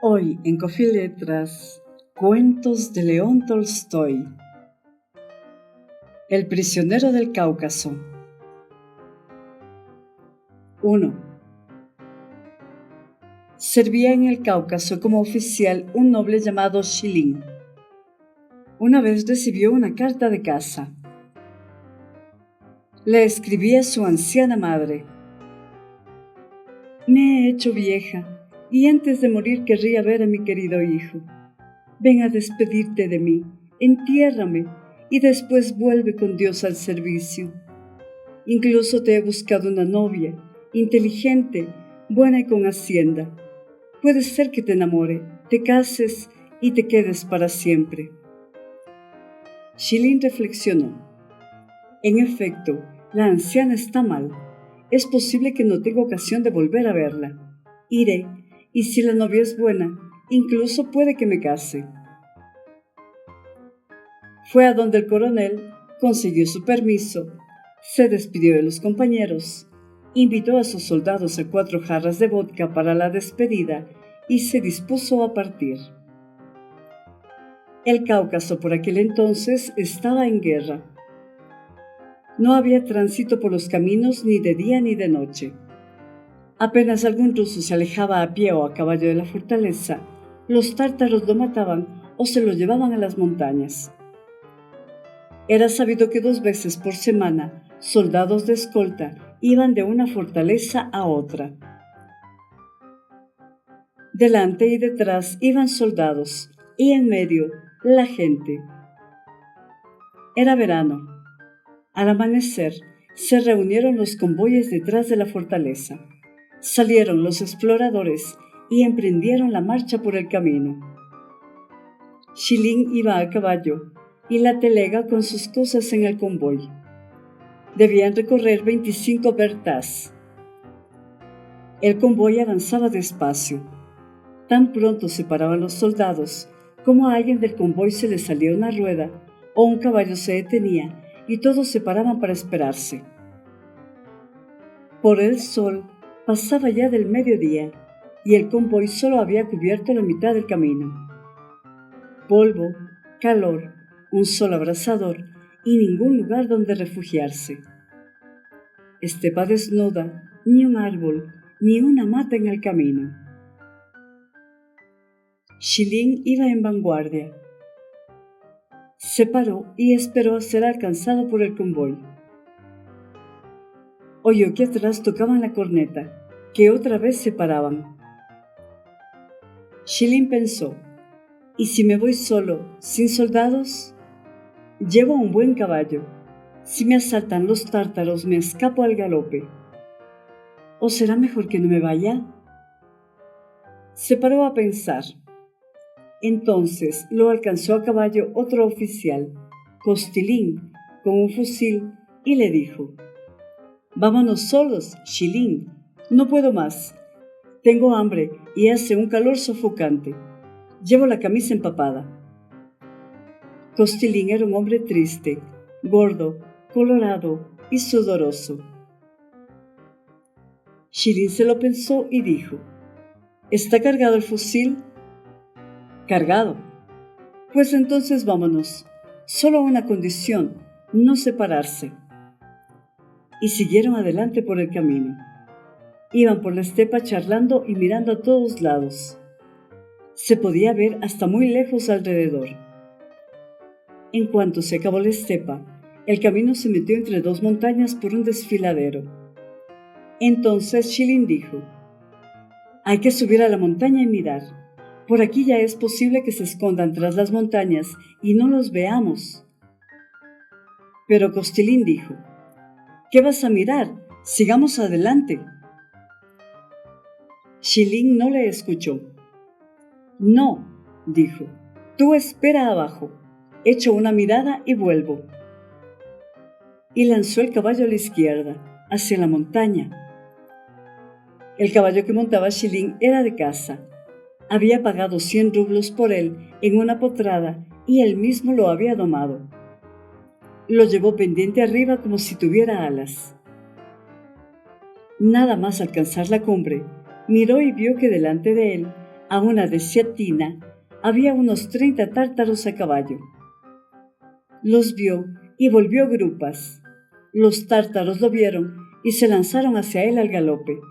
Hoy en Coffee Letras, cuentos de León Tolstoy. El prisionero del Cáucaso. 1. Servía en el Cáucaso como oficial un noble llamado Shilin. Una vez recibió una carta de casa. Le escribía su anciana madre: «Me he hecho vieja y antes de morir querría ver a mi querido hijo. Ven a despedirte de mí, entiérrame y después vuelve con Dios al servicio. Incluso te he buscado una novia, inteligente, buena y con hacienda. Puede ser que te enamore, te cases y te quedes para siempre». Shilin reflexionó. En efecto, la anciana está mal. Es posible que no tenga ocasión de volver a verla. Iré, y si la novia es buena, incluso puede que me case. Fue a donde el coronel, consiguió su permiso, se despidió de los compañeros, invitó a sus soldados a 4 jarras de vodka para la despedida y se dispuso a partir. El Cáucaso por aquel entonces estaba en guerra. No había tránsito por los caminos ni de día ni de noche. Apenas algún ruso se alejaba a pie o a caballo de la fortaleza, los tártaros lo mataban o se lo llevaban a las montañas. Era sabido que 2 veces por semana soldados de escolta iban de una fortaleza a otra. Delante y detrás iban soldados y en medio la gente. Era verano. Al amanecer se reunieron los convoyes detrás de la fortaleza. Salieron los exploradores y emprendieron la marcha por el camino. Shilin iba a caballo y la telega con sus cosas en el convoy. Debían recorrer 25 vertas. El convoy avanzaba despacio. Tan pronto se paraban los soldados como a alguien del convoy se le salía una rueda o un caballo se detenía y todos se paraban para esperarse. Por el sol pasaba ya del mediodía y el convoy solo había cubierto la mitad del camino. Polvo, calor, un sol abrasador y ningún lugar donde refugiarse. Estepa desnuda, ni un árbol, ni una mata en el camino. Shilin iba en vanguardia. Se paró y esperó a ser alcanzado por el convoy. Oyó que atrás tocaban la corneta, que otra vez se paraban. Shilin pensó: ¿y si me voy solo, sin soldados? Llevo un buen caballo. Si me asaltan los tártaros, me escapo al galope. ¿O será mejor que no me vaya? Se paró a pensar. Entonces lo alcanzó a caballo otro oficial, Kostilin, con un fusil, y le dijo: «Vámonos solos, Shilin. No puedo más. Tengo hambre y hace un calor sofocante. Llevo la camisa empapada». Kostilin era un hombre triste, gordo, colorado y sudoroso. Shilin se lo pensó y dijo: «¿Está cargado el fusil?» «Cargado». «Pues entonces vámonos. Solo una condición: no separarse». Y siguieron adelante por el camino. Iban por la estepa charlando y mirando a todos lados. Se podía ver hasta muy lejos alrededor. En cuanto se acabó la estepa, el camino se metió entre 2 montañas por un desfiladero. Entonces Shilin dijo: «Hay que subir a la montaña y mirar. Por aquí ya es posible que se escondan tras las montañas y no los veamos». Pero Kostilin dijo: «¿Qué vas a mirar? Sigamos adelante». Shilin no le escuchó. «No», dijo, «tú espera abajo. Echo una mirada y vuelvo». Y lanzó el caballo a la izquierda, hacia la montaña. El caballo que montaba Shilin era de caza. Había pagado 100 rublos por él en una potrada y él mismo lo había domado. Lo llevó pendiente arriba como si tuviera alas. Nada más alcanzar la cumbre, miró y vio que delante de él A una desciatina había unos 30 tártaros a caballo. Los vio y volvió grupas. Los tártaros lo vieron y se lanzaron hacia él al galope,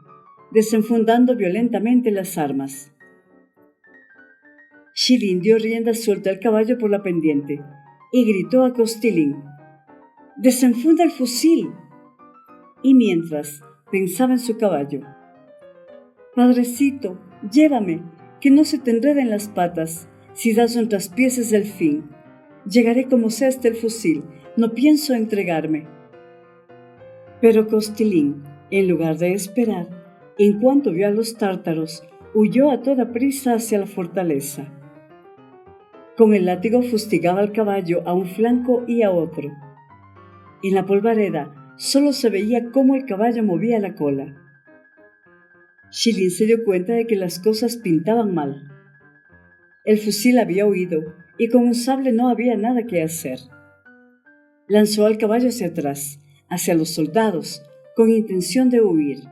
desenfundando violentamente las armas. Shilin dio rienda suelta al caballo por la pendiente y gritó a Costilín: «¡Desenfunda el fusil!». Y mientras pensaba en su caballo: «Padrecito, llévame, que no se te enreden las patas si das un traspiés del fin. Llegaré como sea hasta el fusil, no pienso entregarme». Pero Costilín, en lugar de esperar, en cuanto vio a los tártaros, huyó a toda prisa hacia la fortaleza. Con el látigo fustigaba al caballo a un flanco y a otro. En la polvareda solo se veía cómo el caballo movía la cola. Shilin se dio cuenta de que las cosas pintaban mal. El fusil había huido y con un sable no había nada que hacer. Lanzó al caballo hacia atrás, hacia los soldados, con intención de huir.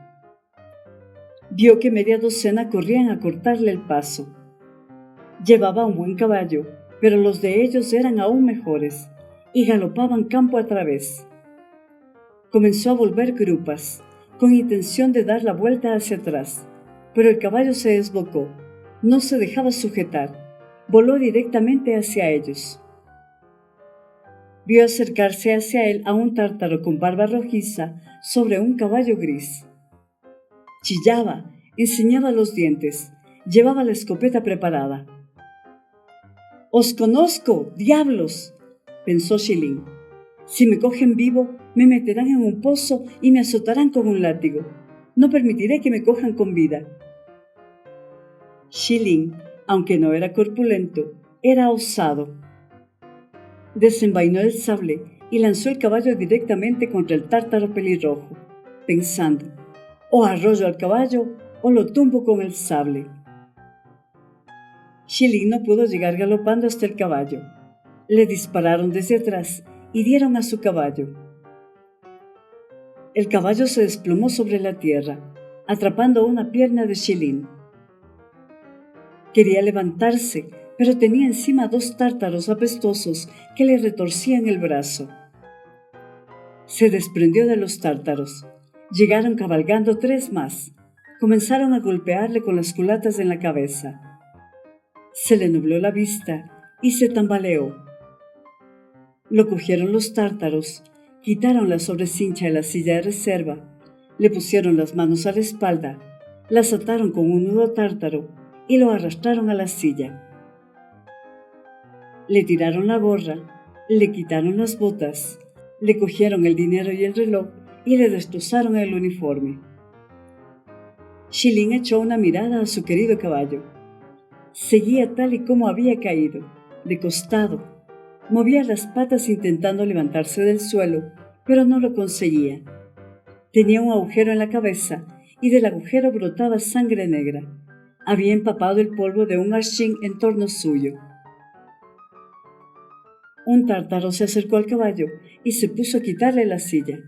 Vio que media docena corrían a cortarle el paso. Llevaba un buen caballo, pero los de ellos eran aún mejores y galopaban campo a través. Comenzó a volver grupas, con intención de dar la vuelta hacia atrás, pero el caballo se desbocó, no se dejaba sujetar, voló directamente hacia ellos. Vio acercarse hacia él a un tártaro con barba rojiza sobre un caballo gris. Chillaba, enseñaba los dientes, llevaba la escopeta preparada. «¡Os conozco, diablos!», pensó Shilin. «Si me cogen vivo, me meterán en un pozo y me azotarán con un látigo. No permitiré que me cojan con vida». Shilin, aunque no era corpulento, era osado. Desenvainó el sable y lanzó el caballo directamente contra el tártaro pelirrojo, pensando: «O arrollo al caballo o lo tumbo con el sable». Shilin no pudo llegar galopando hasta el caballo. Le dispararon desde atrás y dieron a su caballo. El caballo se desplomó sobre la tierra, atrapando una pierna de Shilin. Quería levantarse, pero tenía encima 2 tártaros apestosos que le retorcían el brazo. Se desprendió de los tártaros. Llegaron cabalgando 3 más. Comenzaron a golpearle con las culatas en la cabeza. Se le nubló la vista y se tambaleó. Lo cogieron los tártaros, quitaron la sobrecincha de la silla de reserva, le pusieron las manos a la espalda, las ataron con un nudo tártaro y lo arrastraron a la silla. Le tiraron la gorra, le quitaron las botas, le cogieron el dinero y el reloj y le destrozaron el uniforme. Shilin echó una mirada a su querido caballo. Seguía tal y como había caído, de costado. Movía las patas intentando levantarse del suelo, pero no lo conseguía. Tenía un agujero en la cabeza y del agujero brotaba sangre negra. Había empapado el polvo de un arshín en torno suyo. Un tártaro se acercó al caballo y se puso a quitarle la silla.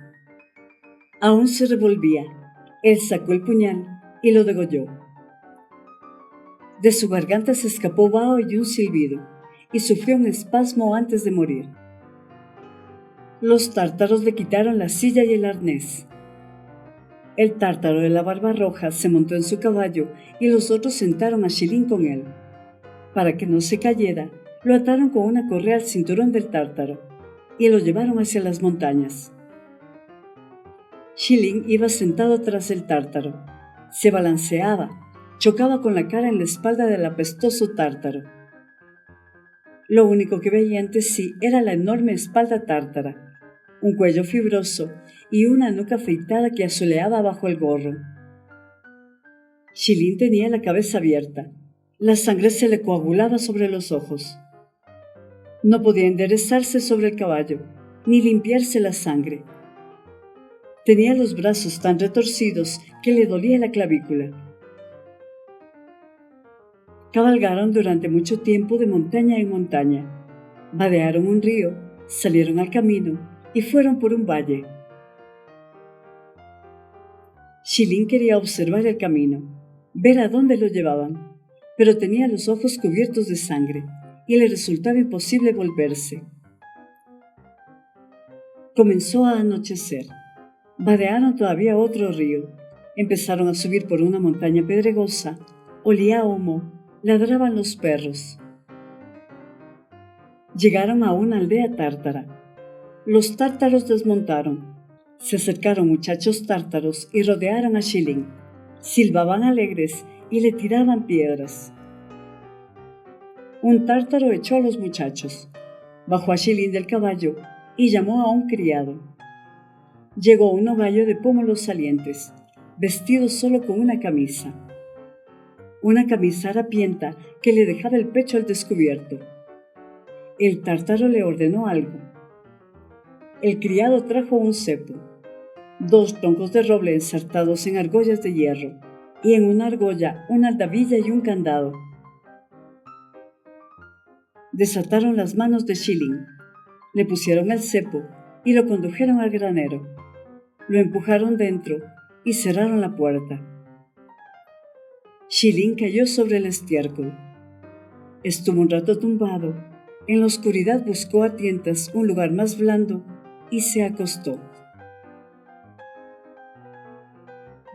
Aún se revolvía. Él sacó el puñal y lo degolló. De su garganta se escapó vaho y un silbido, y sufrió un espasmo antes de morir. Los tártaros le quitaron la silla y el arnés. El tártaro de la barba roja se montó en su caballo y los otros sentaron a Shilin con él. Para que no se cayera, lo ataron con una correa al cinturón del tártaro y lo llevaron hacia las montañas. Shilin iba sentado tras el tártaro. Se balanceaba, chocaba con la cara en la espalda del apestoso tártaro. Lo único que veía ante sí era la enorme espalda tártara, un cuello fibroso y una nuca afeitada que asoleaba bajo el gorro. Shilin tenía la cabeza abierta. La sangre se le coagulaba sobre los ojos. No podía enderezarse sobre el caballo, ni limpiarse la sangre. Tenía los brazos tan retorcidos que le dolía la clavícula. Cabalgaron durante mucho tiempo de montaña en montaña. Vadearon un río, salieron al camino y fueron por un valle. Shilin quería observar el camino, ver a dónde lo llevaban, pero tenía los ojos cubiertos de sangre y le resultaba imposible volverse. Comenzó a anochecer. Vadearon todavía otro río. Empezaron a subir por una montaña pedregosa. Olía a humo. Ladraban los perros. Llegaron a una aldea tártara. Los tártaros desmontaron. Se acercaron muchachos tártaros y rodearon a Shilin. Silbaban alegres y le tiraban piedras. Un tártaro echó a los muchachos. Bajó a Shilin del caballo y llamó a un criado. Llegó un nogallo de pómulos salientes, vestido solo con una camisa harapienta que le dejaba el pecho al descubierto. El tártaro le ordenó algo. El criado trajo un cepo, 2 troncos de roble ensartados en argollas de hierro, y en una argolla una aldabilla y un candado. Desataron las manos de Shilin, le pusieron el cepo y lo condujeron al granero. Lo empujaron dentro y cerraron la puerta. Shilin cayó sobre el estiércol. Estuvo un rato tumbado. En la oscuridad buscó a tientas un lugar más blando y se acostó.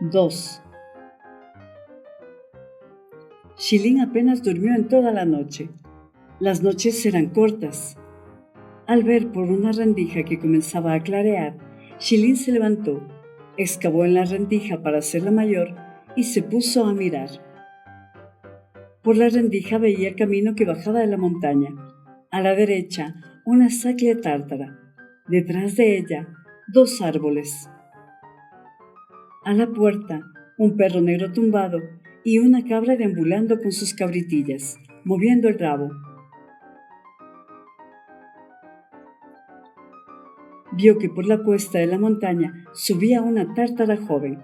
2. Shilin apenas durmió en toda la noche. Las noches eran cortas. Al ver por una rendija que comenzaba a clarear, Shilin se levantó, excavó en la rendija para hacerla mayor y se puso a mirar. Por la rendija veía el camino que bajaba de la montaña. A la derecha, una saclia tártara. Detrás de ella, 2 árboles. A la puerta, un perro negro tumbado y una cabra deambulando con sus cabritillas, moviendo el rabo. Vio que por la cuesta de la montaña subía una tártara joven,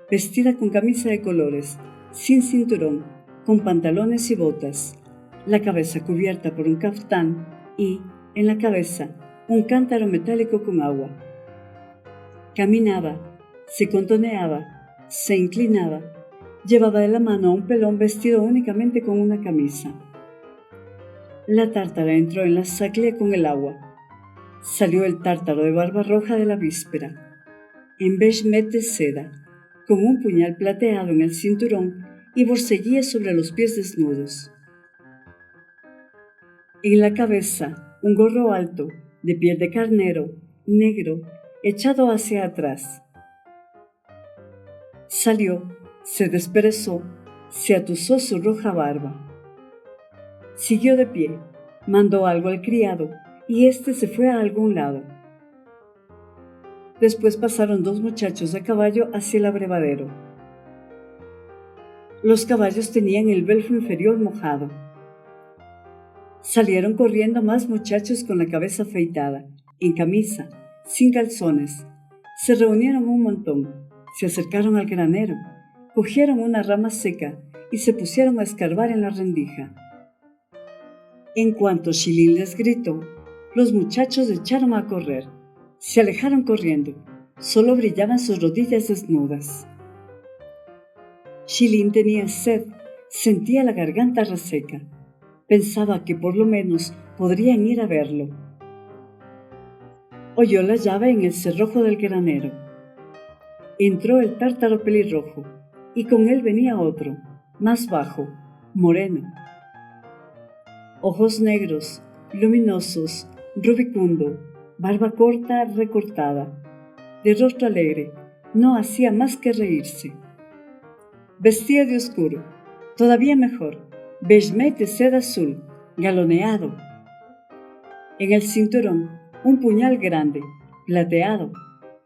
vestida con camisa de colores, sin cinturón, con pantalones y botas, la cabeza cubierta por un caftán y, en la cabeza, un cántaro metálico con agua. Caminaba, se contoneaba, se inclinaba, llevaba de la mano a un pelón vestido únicamente con una camisa. La tártara entró en la saclia con el agua. Salió el tártaro de barba roja de la víspera, en beshmet de seda, con un puñal plateado en el cinturón y borceguíes sobre los pies desnudos. En la cabeza, un gorro alto, de piel de carnero, negro, echado hacia atrás. Salió, se desperezó, se atusó su roja barba. Siguió de pie, mandó algo al criado y éste se fue a algún lado. Después pasaron 2 muchachos a caballo hacia el abrevadero. Los caballos tenían el belfo inferior mojado. Salieron corriendo más muchachos con la cabeza afeitada, en camisa, sin calzones. Se reunieron un montón, se acercaron al granero, cogieron una rama seca y se pusieron a escarbar en la rendija. En cuanto Shilin les gritó, los muchachos echaron a correr. Se alejaron corriendo, solo brillaban sus rodillas desnudas. Shilin tenía sed, sentía la garganta reseca. Pensaba que por lo menos podrían ir a verlo. Oyó la llave en el cerrojo del granero. Entró el tártaro pelirrojo, y con él venía otro, más bajo, moreno. Ojos negros, luminosos, rubicundo, barba corta recortada, de rostro alegre, no hacía más que reírse. Vestía de oscuro, todavía mejor, beshmet de seda azul, galoneado. En el cinturón, un puñal grande, plateado,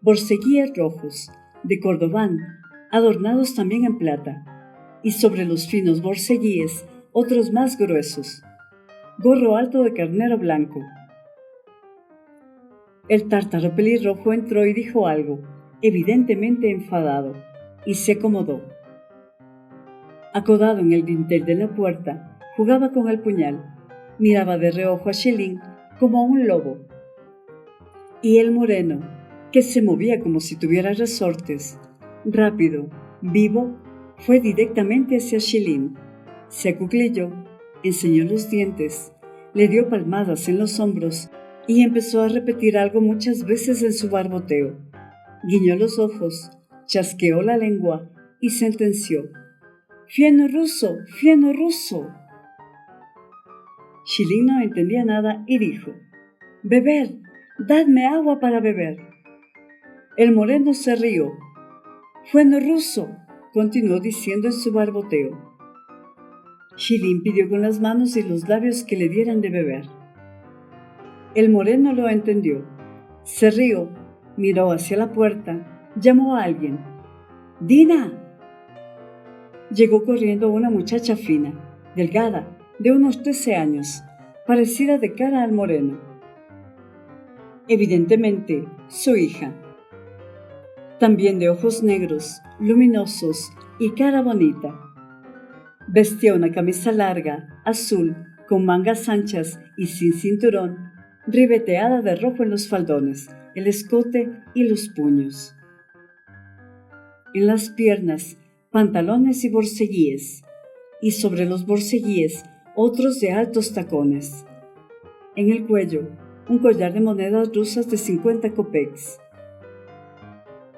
borceguíes rojos, de cordobán, adornados también en plata, y sobre los finos borceguíes otros más gruesos. Gorro alto de carnero blanco. El tártaro pelirrojo entró y dijo algo, evidentemente enfadado, y se acomodó. Acodado en el dintel de la puerta, jugaba con el puñal, miraba de reojo a Shilin como a un lobo. Y el moreno, que se movía como si tuviera resortes, rápido, vivo, fue directamente hacia Shilin. Se acuclilló, enseñó los dientes, le dio palmadas en los hombros y empezó a repetir algo muchas veces en su barboteo. Guiñó los ojos, chasqueó la lengua y sentenció: «¡Fieno ruso! ¡Fieno ruso!». Shilin no entendía nada y dijo: «¡Beber! ¡Dadme agua para beber!». El moreno se rió. «¡Fieno ruso!», continuó diciendo en su barboteo. Shilin pidió con las manos y los labios que le dieran de beber. El moreno lo entendió. Se rió, miró hacia la puerta, llamó a alguien. «¡Dina!». Llegó corriendo una muchacha fina, delgada, de unos 13 años, parecida de cara al moreno. Evidentemente, su hija. También de ojos negros, luminosos y cara bonita. Vestía una camisa larga, azul, con mangas anchas y sin cinturón, ribeteada de rojo en los faldones, el escote y los puños. En las piernas, pantalones y borceguíes, y sobre los borceguíes otros de altos tacones. En el cuello, un collar de monedas rusas de 50 kopecks.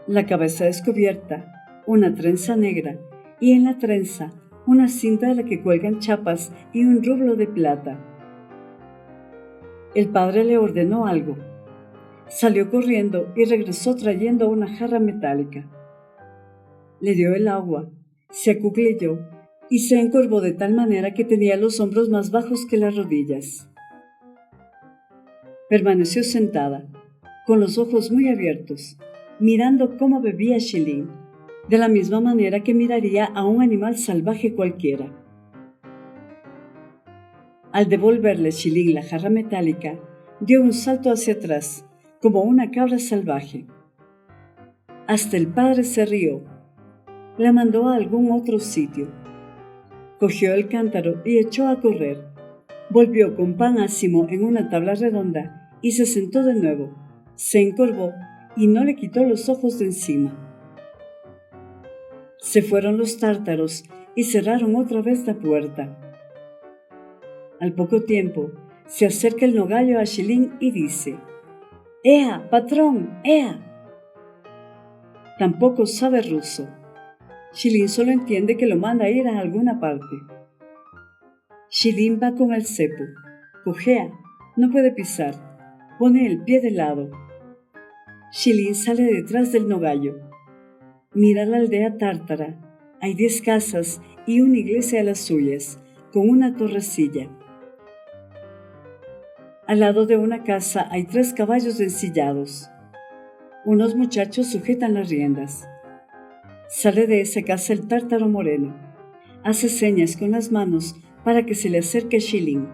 La cabeza descubierta, una trenza negra, y en la trenza una cinta de la que cuelgan chapas y un rublo de plata. El padre le ordenó algo. Salió corriendo y regresó trayendo una jarra metálica. Le dio el agua, se acuclilló y se encorvó de tal manera que tenía los hombros más bajos que las rodillas. Permaneció sentada, con los ojos muy abiertos, mirando cómo bebía Shilin, de la misma manera que miraría a un animal salvaje cualquiera. Al devolverle Shilin la jarra metálica, dio un salto hacia atrás, como una cabra salvaje. Hasta el padre se rió. La mandó a algún otro sitio. Cogió el cántaro y echó a correr. Volvió con pan ácimo en una tabla redonda y se sentó de nuevo. Se encorvó y no le quitó los ojos de encima. Se fueron los tártaros y cerraron otra vez la puerta. Al poco tiempo, se acerca el nogallo a Shilin y dice: «¡Ea, patrón, ea!». Tampoco sabe ruso. Shilin solo entiende que lo manda a ir a alguna parte. Shilin va con el cepo. Cojea, no puede pisar. Pone el pie de lado. Shilin sale detrás del nogallo. Mira la aldea tártara. Hay 10 casas y una iglesia a las suyas, con una torrecilla. Al lado de una casa hay 3 caballos ensillados. Unos muchachos sujetan las riendas. Sale de esa casa el tártaro moreno. Hace señas con las manos para que se le acerque Shilin.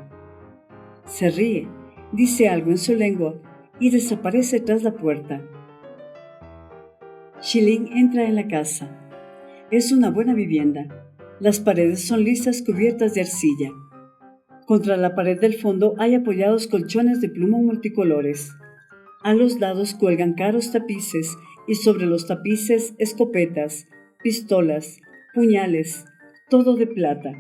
Se ríe, dice algo en su lengua y desaparece tras la puerta. Shilin entra en la casa. Es una buena vivienda. Las paredes son lisas cubiertas de arcilla. Contra la pared del fondo hay apoyados colchones de plumón multicolores. A los lados cuelgan caros tapices y sobre los tapices escopetas, pistolas, puñales, todo de plata.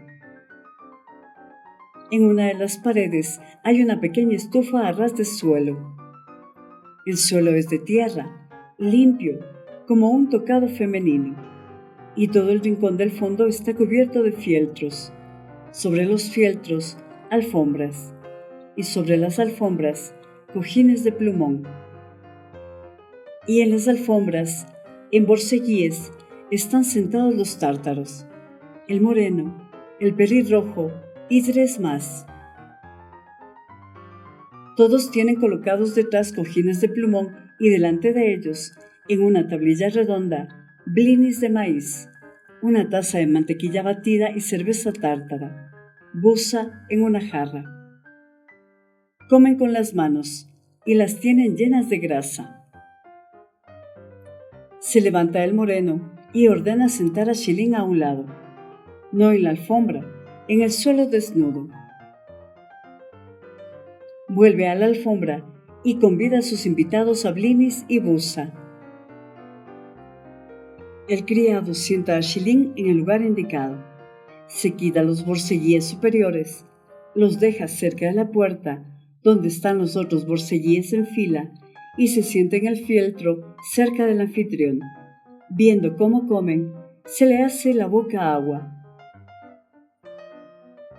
En una de las paredes hay una pequeña estufa a ras de suelo. El suelo es de tierra, limpio, como un tocado femenino, y todo el rincón del fondo está cubierto de fieltros. Sobre los fieltros, alfombras, y sobre las alfombras, cojines de plumón. Y en las alfombras, en borceguíes, están sentados los tártaros, el moreno, el pelirrojo y 3 más. Todos tienen colocados detrás cojines de plumón y delante de ellos, en una tablilla redonda, blinis de maíz, una taza de mantequilla batida y cerveza tártara, buza en una jarra. Comen con las manos y las tienen llenas de grasa. Se levanta el moreno y ordena sentar a Shilin a un lado, no en la alfombra, en el suelo desnudo. Vuelve a la alfombra y convida a sus invitados a blinis y buza. El criado sienta a Shilin en el lugar indicado. se quita los borceguíes superiores, los deja cerca de la puerta, donde están los otros borceguíes en fila, y se sienta en el fieltro cerca del anfitrión. Viendo cómo comen, se le hace la boca agua.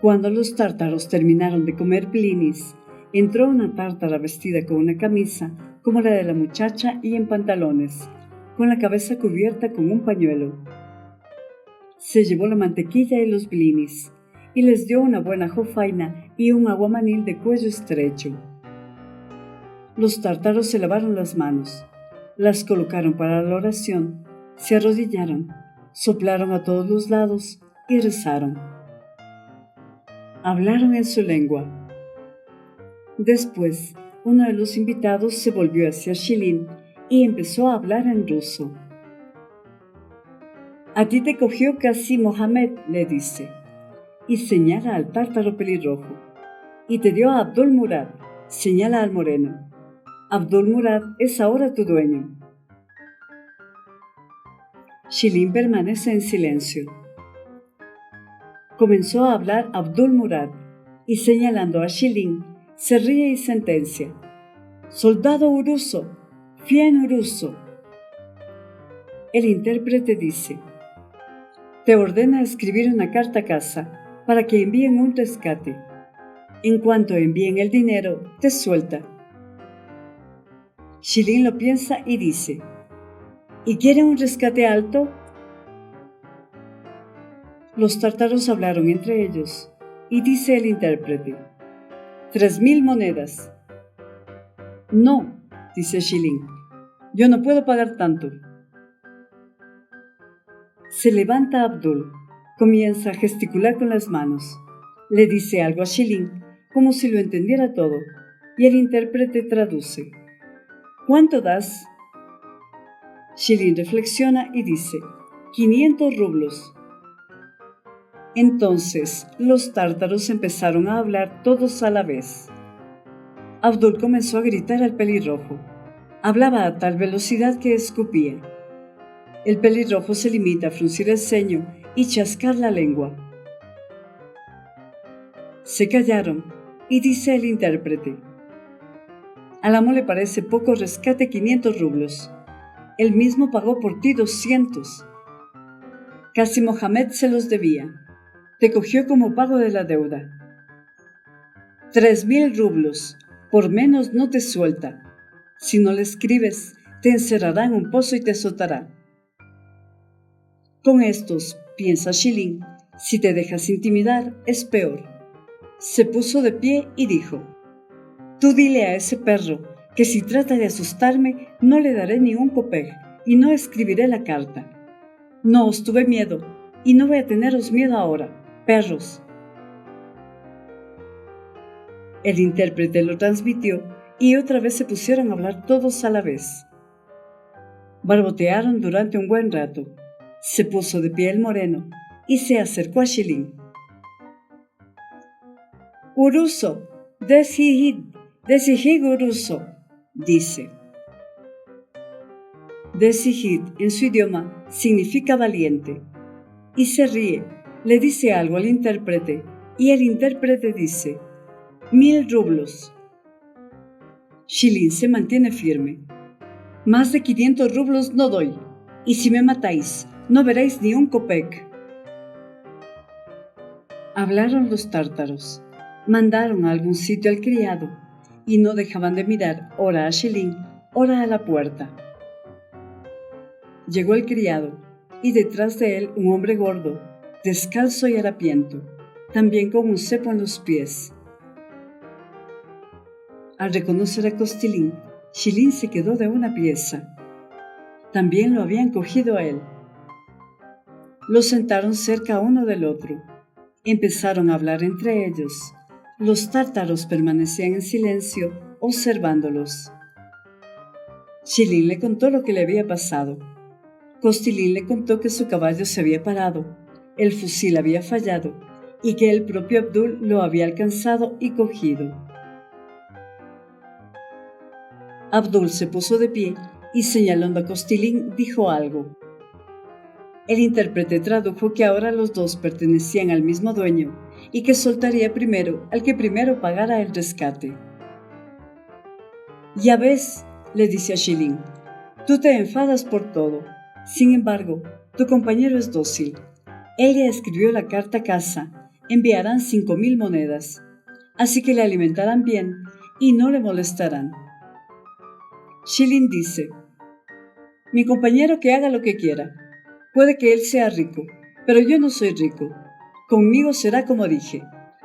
Cuando los tártaros terminaron de comer blinis, entró una tártara vestida con una camisa como la de la muchacha y en pantalones, con la cabeza cubierta con un pañuelo. Se llevó la mantequilla y los blinis, y les dio una buena jofaina y un aguamanil de cuello estrecho. Los tártaros se lavaron las manos, las colocaron para la oración, se arrodillaron, soplaron a todos los lados y rezaron. Hablaron en su lengua. Después, uno de los invitados se volvió hacia Shilin y empezó a hablar en ruso. «A ti te cogió casi Mohamed», le dice, y señala al tártaro pelirrojo. «Y te dio a Abdul Murad», señala al moreno. «Abdul Murad es ahora tu dueño». Shilin permanece en silencio. Comenzó a hablar Abdul Murad y señalando a Shilin, se ríe y sentencia: «Soldado Uruso, Fien Uruso». El intérprete dice: «Te ordena escribir una carta a casa para que envíen un rescate. En cuanto envíen el dinero, te suelta». Shilin lo piensa y dice: «¿Y quiere un rescate alto?». Los tártaros hablaron entre ellos, y dice el intérprete: 3,000 monedas. «No», dice Shilin, «yo no puedo pagar tanto». Se levanta Abdul, comienza a gesticular con las manos, le dice algo a Shilin, como si lo entendiera todo, y el intérprete traduce: «¿Cuánto das?». Shilin reflexiona y dice: 500 rublos. Entonces los tártaros empezaron a hablar todos a la vez. Abdul comenzó a gritar al pelirrojo. Hablaba a tal velocidad que escupía. El pelirrojo se limita a fruncir el ceño y chascar la lengua. Se callaron y dice el intérprete: «Al amo le parece poco rescate 500 rublos. Él mismo pagó por ti 200. Casi Mohamed se los debía. Te cogió como pago de la deuda. 3,000 rublos. Por menos no te suelta. Si no le escribes, te encerrará en un pozo y te azotará». Con estos, piensa Shilin, si te dejas intimidar, es peor. Se puso de pie y dijo: «Tú dile a ese perro que si trata de asustarme, no le daré ni un copec y no escribiré la carta. No os tuve miedo y no voy a teneros miedo ahora, perros». El intérprete lo transmitió y otra vez se pusieron a hablar todos a la vez. Barbotearon durante un buen rato. Se puso de pie el moreno y se acercó a Shilin. «Uruso, desihid Uruso», dice. Desihid en su idioma significa valiente. Y se ríe, le dice algo al intérprete y el intérprete dice: 1,000 rublos. Shilin se mantiene firme. «Más de 500 rublos no doy, y si me matáis, no veréis ni un copec». Hablaron los tártaros, mandaron a algún sitio al criado, y no dejaban de mirar ora a Shilin, ora a la puerta. Llegó el criado, y detrás de él un hombre gordo, descalzo y harapiento, también con un cepo en los pies. Al reconocer a Costilín, Shilin se quedó de una pieza. También lo habían cogido a él. Los sentaron cerca uno del otro. Empezaron a hablar entre ellos. Los tártaros permanecían en silencio, observándolos. Shilin le contó lo que le había pasado. Costilín le contó que su caballo se había parado, el fusil había fallado y que el propio Abdul lo había alcanzado y cogido. Abdul se puso de pie y señalando a Costilín dijo algo. El intérprete tradujo que ahora los dos pertenecían al mismo dueño y que soltaría primero al que primero pagara el rescate. «Ya ves», le dice a Shilin, «tú te enfadas por todo. Sin embargo, tu compañero es dócil. Él ya escribió la carta a casa. Enviarán 5.000 monedas. Así que le alimentarán bien y no le molestarán». Shilin dice, «Mi compañero que haga lo que quiera. Puede que él sea rico, pero yo no soy rico. Conmigo será como dije.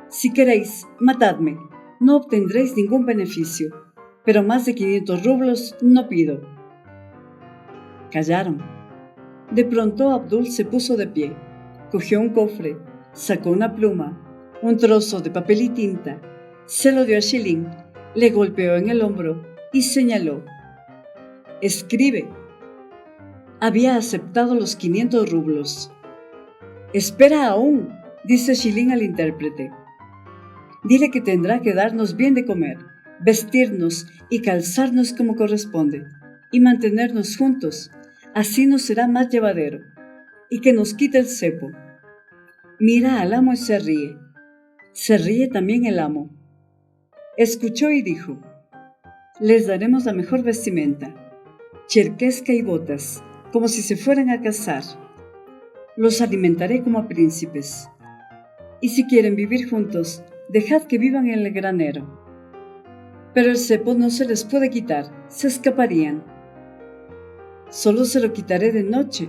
Si queréis, matadme. No obtendréis ningún beneficio, pero más de 500 rublos no pido». Callaron. De pronto Abdul se puso de pie, cogió un cofre, sacó una pluma, un trozo de papel y tinta, se lo dio a Shilin, le golpeó en el hombro y señaló, «Escribe». Había aceptado los 500 rublos. «Espera aún», dice Shilin al intérprete. «Dile que tendrá que darnos bien de comer, vestirnos y calzarnos como corresponde, y mantenernos juntos, así nos será más llevadero, y que nos quite el cepo». Mira al amo y se ríe. Se ríe también el amo. Escuchó y dijo, «Les daremos la mejor vestimenta, cherquesca y botas, como si se fueran a casar. Los alimentaré como a príncipes. Y si quieren vivir juntos, dejad que vivan en el granero. Pero el cepo no se les puede quitar, se escaparían. Solo se lo quitaré de noche».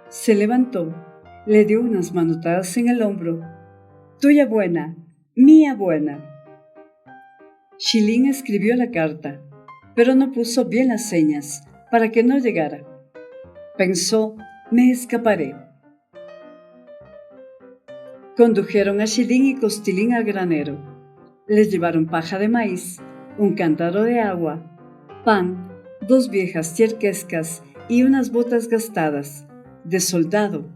Se levantó, le dio unas manotadas en el hombro. «Tuya buena, mía buena». Shilin escribió la carta, pero no puso bien las señas para que no llegara. Pensó, «Me escaparé». Condujeron a Shilin y Costilín al granero. Les llevaron paja de maíz, un cántaro de agua, pan, 2 viejas cherquescas y unas botas gastadas, de soldado.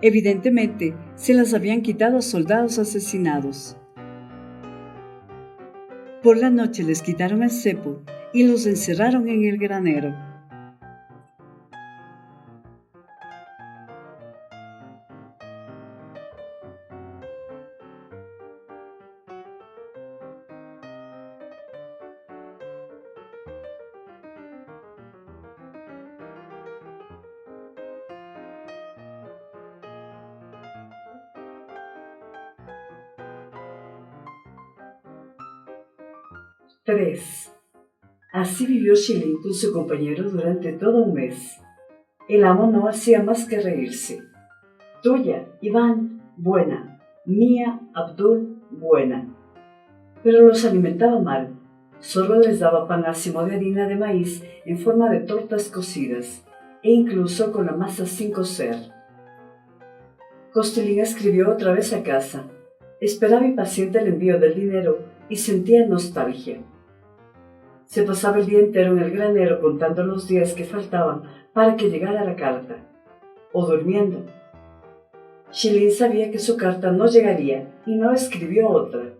Evidentemente, se las habían quitado a soldados asesinados. Por la noche les quitaron el cepo y los encerraron en el granero. «3. Así vivió Shilin con su compañero durante todo un mes. El amo no hacía más que reírse. «Tuya, Iván, buena. Mía, Abdul, buena». Pero los alimentaba mal. Solo les daba pan ácimo de harina de maíz en forma de tortas cocidas, e incluso con la masa sin cocer. Costilín escribió otra vez a casa. Esperaba impaciente el envío del dinero y sentía nostalgia. Se pasaba el día entero en el granero contando los días que faltaban para que llegara la carta, o durmiendo. Shilin sabía que su carta no llegaría y no escribió otra.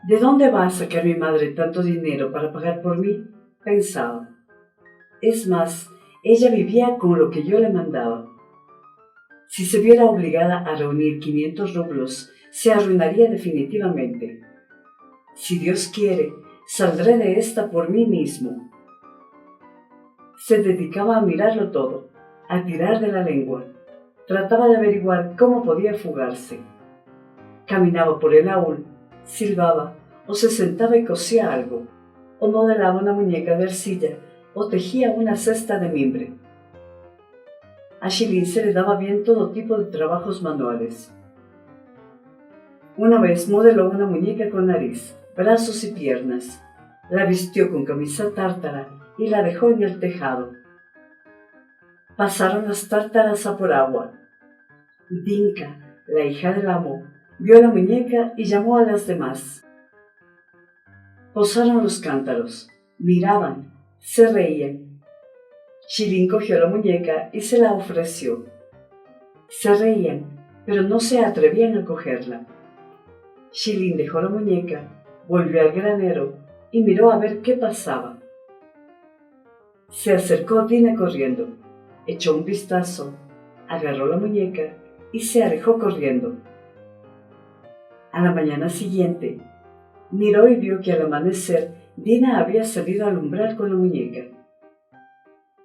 «¿De dónde va a sacar mi madre tanto dinero para pagar por mí?», pensaba. Es más, ella vivía con lo que yo le mandaba. Si se viera obligada a reunir 500 rublos, se arruinaría definitivamente. Si Dios quiere, saldré de esta por mí mismo. Se dedicaba a mirarlo todo, a tirar de la lengua. Trataba de averiguar cómo podía fugarse. Caminaba por el aul, silbaba, o se sentaba y cosía algo, o modelaba una muñeca de arcilla, o tejía una cesta de mimbre. A Shilin se le daba bien todo tipo de trabajos manuales. Una vez modeló una muñeca con nariz, brazos y piernas, la vistió con camisa tártara y la dejó en el tejado. Pasaron las tártaras a por agua. Dinka, la hija del amo, vio la muñeca y llamó a las demás. Posaron los cántaros, miraban, se reían. Shilin cogió la muñeca y se la ofreció. Se reían, pero no se atrevían a cogerla. Shilin dejó la muñeca, volvió al granero y miró a ver qué pasaba. Se acercó Dina corriendo. echó un vistazo, agarró la muñeca y se alejó corriendo. A la mañana siguiente, miró y vio que al amanecer Dina había salido a alumbrar con la muñeca.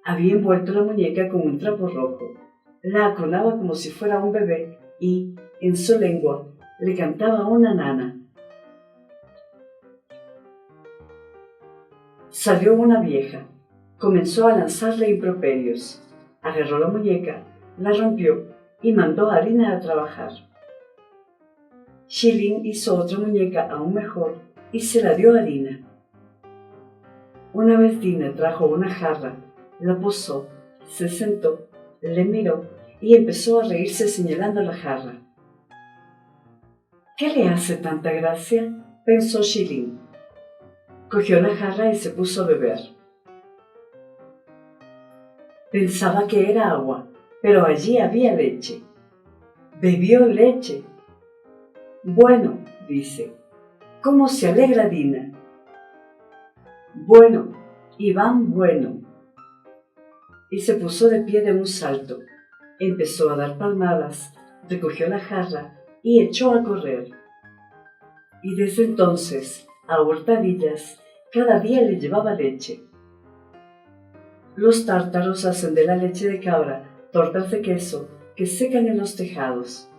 Había envuelto la muñeca con un trapo rojo, la acunaba como si fuera un bebé y, en su lengua, le cantaba una nana. Salió una vieja, comenzó a lanzarle improperios, agarró la muñeca, la rompió y mandó a Dina a trabajar. Shilin hizo otra muñeca aún mejor y se la dio a Dina. Una vez Dina trajo una jarra, la posó, se sentó, le miró y empezó a reírse señalando la jarra. ¿Qué le hace tanta gracia?, pensó Shilin. Cogió la jarra y se puso a beber. Pensaba que era agua, pero allí había leche. Bebió leche. Bueno, dice, ¿cómo se alegra Dina? Bueno, Iván bueno. Y se puso de pie de un salto. Empezó a dar palmadas, recogió la jarra y echó a correr. Y desde entonces, a hurtadillas, cada día le llevaba leche. Los tártaros hacen de la leche de cabra tortas de queso que secan en los tejados.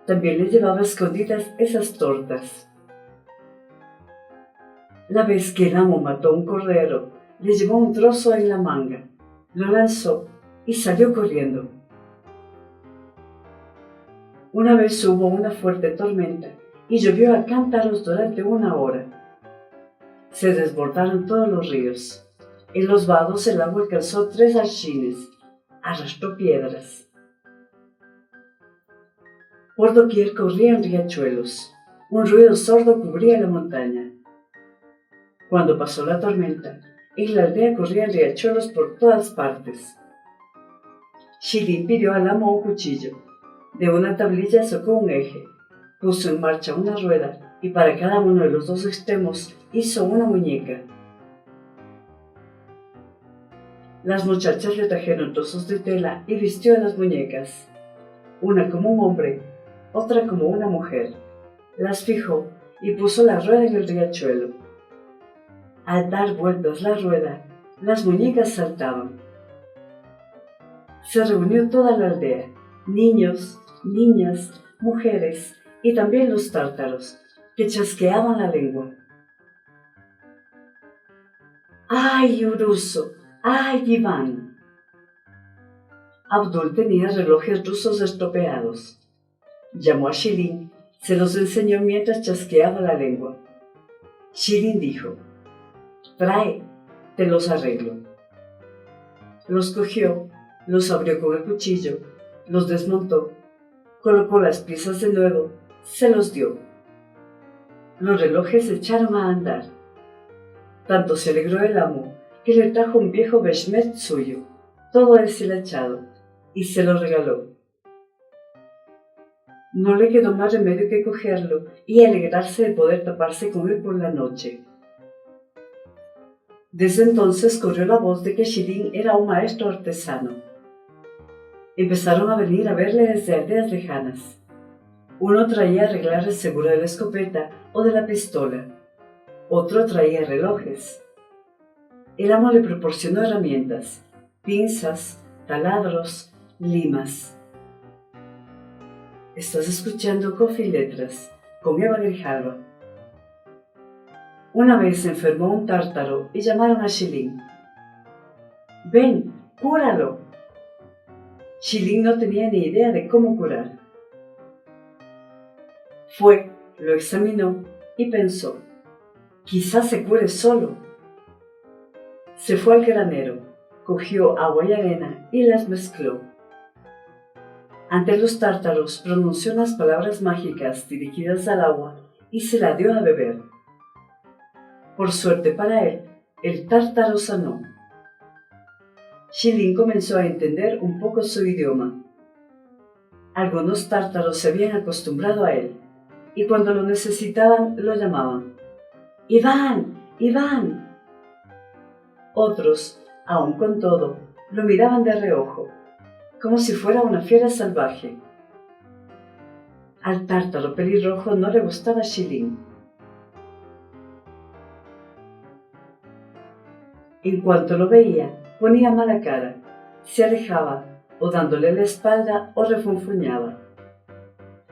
También le llevaba escondidas esas tortas. La vez que el amo mató un cordero, le llevó un trozo en la manga, lo lanzó y salió corriendo. Una vez hubo una fuerte tormenta y llovió a cántaros durante 1 hora. Se desbordaron todos los ríos. En los vados el agua alcanzó 3 arshines, arrastró piedras. Por doquier corrían riachuelos, un ruido sordo cubría la montaña. Cuando pasó la tormenta, en la aldea corrían riachuelos por todas partes. Shilin pidió al amo un cuchillo. De una tablilla sacó un eje, puso en marcha una rueda y para cada uno de los 2 extremos hizo una muñeca. Las muchachas le trajeron trozos de tela y vistió a las muñecas, una como un hombre, otra como una mujer. Las fijó y puso la rueda en el riachuelo. Al dar vueltas la rueda, las muñecas saltaban. Se reunió toda la aldea, niños, niñas, mujeres y también los tártaros, que chasqueaban la lengua. ¡Ay, Uruso! ¡Ay, Iván! Abdul tenía relojes rusos estropeados. Llamó a Shilin, se los enseñó mientras chasqueaba la lengua. Shilin dijo, «Trae, te los arreglo». Los cogió, los abrió con el cuchillo, los desmontó, colocó las piezas de nuevo, se los dio. Los relojes echaron a andar. Tanto se alegró el amo que le trajo un viejo beshmet suyo, todo deshilachado, y se lo regaló. No le quedó más remedio que cogerlo y alegrarse de poder taparse con él por la noche. Desde entonces corrió la voz de que Shilin era un maestro artesano. Empezaron a venir a verle desde aldeas lejanas. Uno traía a arreglar el seguro de la escopeta o de la pistola. Otro traía relojes. El amo le proporcionó herramientas, pinzas, taladros, limas. Estás escuchando Coffee y Letras con Eva Grijalva. Una vez se enfermó un tártaro y llamaron a Shilin. «Ven, cúralo». Shilin no tenía ni idea de cómo curar. Fue, lo examinó y pensó, «Quizás se cure solo». Se fue al granero, cogió agua y arena y las mezcló. Ante los tártaros pronunció unas palabras mágicas dirigidas al agua y se la dio a beber. Por suerte para él, el tártaro sanó. Shilin comenzó a entender un poco su idioma. Algunos tártaros se habían acostumbrado a él, y cuando lo necesitaban lo llamaban. «¡Iván! ¡Iván!». Otros, aun con todo, lo miraban de reojo, como si fuera una fiera salvaje. Al tártaro pelirrojo no le gustaba Shilin. En cuanto lo veía, ponía mala cara, se alejaba, o dándole la espalda o refunfuñaba.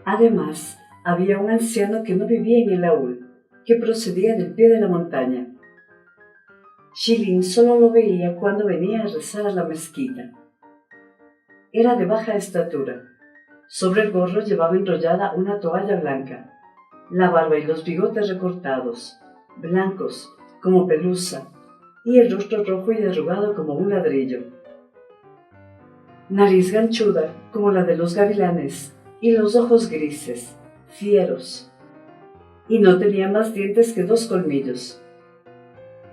Además, había un anciano que no vivía en el laúd, que procedía del pie de la montaña. Shilin solo lo veía cuando venía a rezar a la mezquita. Era de baja estatura. Sobre el gorro llevaba enrollada una toalla blanca, la barba y los bigotes recortados, blancos como pelusa, y el rostro rojo y arrugado como un ladrillo. Nariz ganchuda como la de los gavilanes y los ojos grises, fieros. Y no tenía más dientes que 2 colmillos.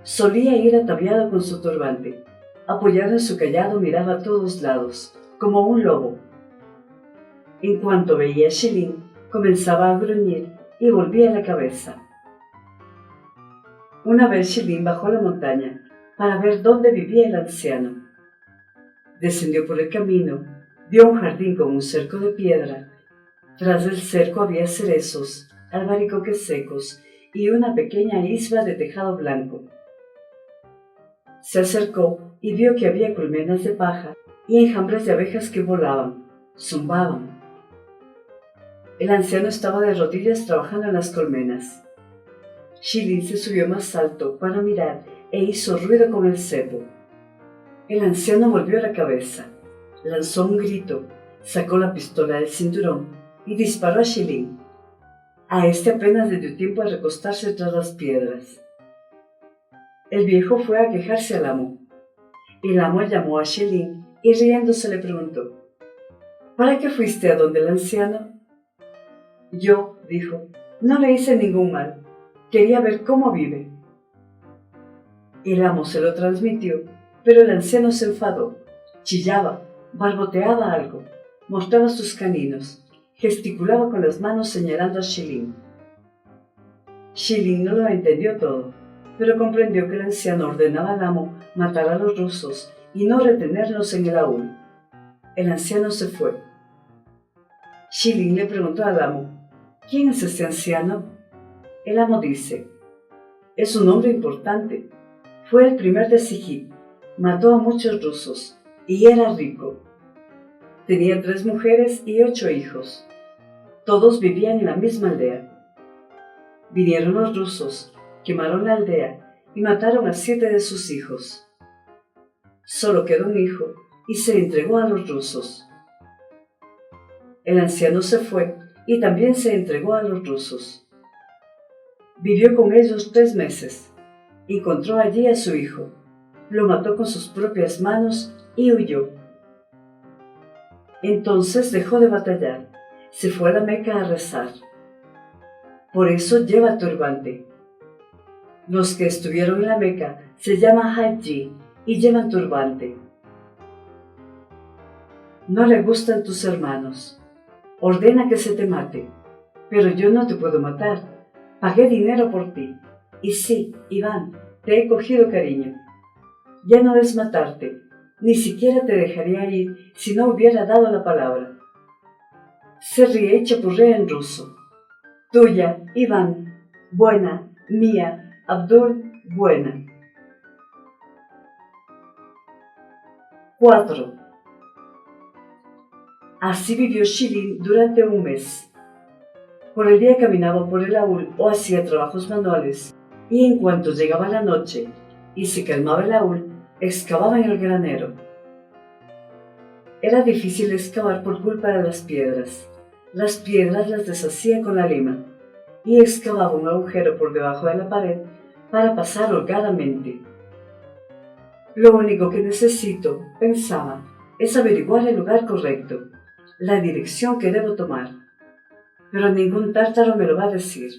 Solía ir ataviado con su turbante. Apoyado en su cayado miraba a todos lados, como un lobo. En cuanto veía a Shilin, comenzaba a gruñir y volvía la cabeza. Una vez Shilin bajó la montaña para ver dónde vivía el anciano. Descendió por el camino, vio un jardín con un cerco de piedra. Tras el cerco había cerezos, albaricoques secos y una pequeña isla de tejado blanco. Se acercó y vio que había colmenas de paja y enjambres de abejas que volaban, zumbaban. El anciano estaba de rodillas trabajando en las colmenas. Shilin se subió más alto para mirar e hizo ruido con el cepo. El anciano volvió la cabeza, lanzó un grito, sacó la pistola del cinturón y disparó a Shilin. A este apenas le dio tiempo a recostarse tras las piedras. El viejo fue a quejarse al amo. El amo llamó a Shilin y riéndose le preguntó: ¿Para qué fuiste a donde el anciano? Yo, dijo, no le hice ningún mal. Quería ver cómo vive. El amo se lo transmitió, pero el anciano se enfadó. Chillaba, barboteaba algo, mostraba sus caninos, gesticulaba con las manos señalando a Shilin. Shilin no lo entendió todo, pero comprendió que el anciano ordenaba al amo matar a los rusos y no retenerlos en el laúd. El anciano se fue. Shilin le preguntó al amo: ¿Quién es ese anciano? El amo dice: es un hombre importante. Fue el primer de Sijit, mató a muchos rusos y era rico. Tenía 3 mujeres y 8 hijos. Todos vivían en la misma aldea. Vinieron los rusos, quemaron la aldea y mataron a 7 de sus hijos. Solo quedó un hijo y se entregó a los rusos. El anciano se fue y también se entregó a los rusos. Vivió con ellos 3 meses. Encontró allí a su hijo, lo mató con sus propias manos y huyó. Entonces dejó de batallar, se fue a la Meca a rezar. Por eso lleva turbante. Los que estuvieron en la Meca se llaman Hajji y llevan turbante. No le gustan tus hermanos. Ordena que se te mate, pero yo no te puedo matar. Pagué dinero por ti. Y sí, Iván, te he cogido cariño. Ya no es matarte, ni siquiera te dejaría ir si no hubiera dado la palabra. Se ríe y chapurrea en ruso. Tuya, Iván, buena, mía, Abdul, buena. 4. Así vivió Shilin durante un mes. Por el día caminaba por el laúd o hacía trabajos manuales, y en cuanto llegaba la noche y se calmaba el laúd, excavaba en el granero. Era difícil excavar por culpa de las piedras. Las piedras las deshacía con la lima, y excavaba un agujero por debajo de la pared para pasar holgadamente. Lo único que necesito, pensaba, es averiguar el lugar correcto, la dirección que debo tomar. Pero ningún tártaro me lo va a decir.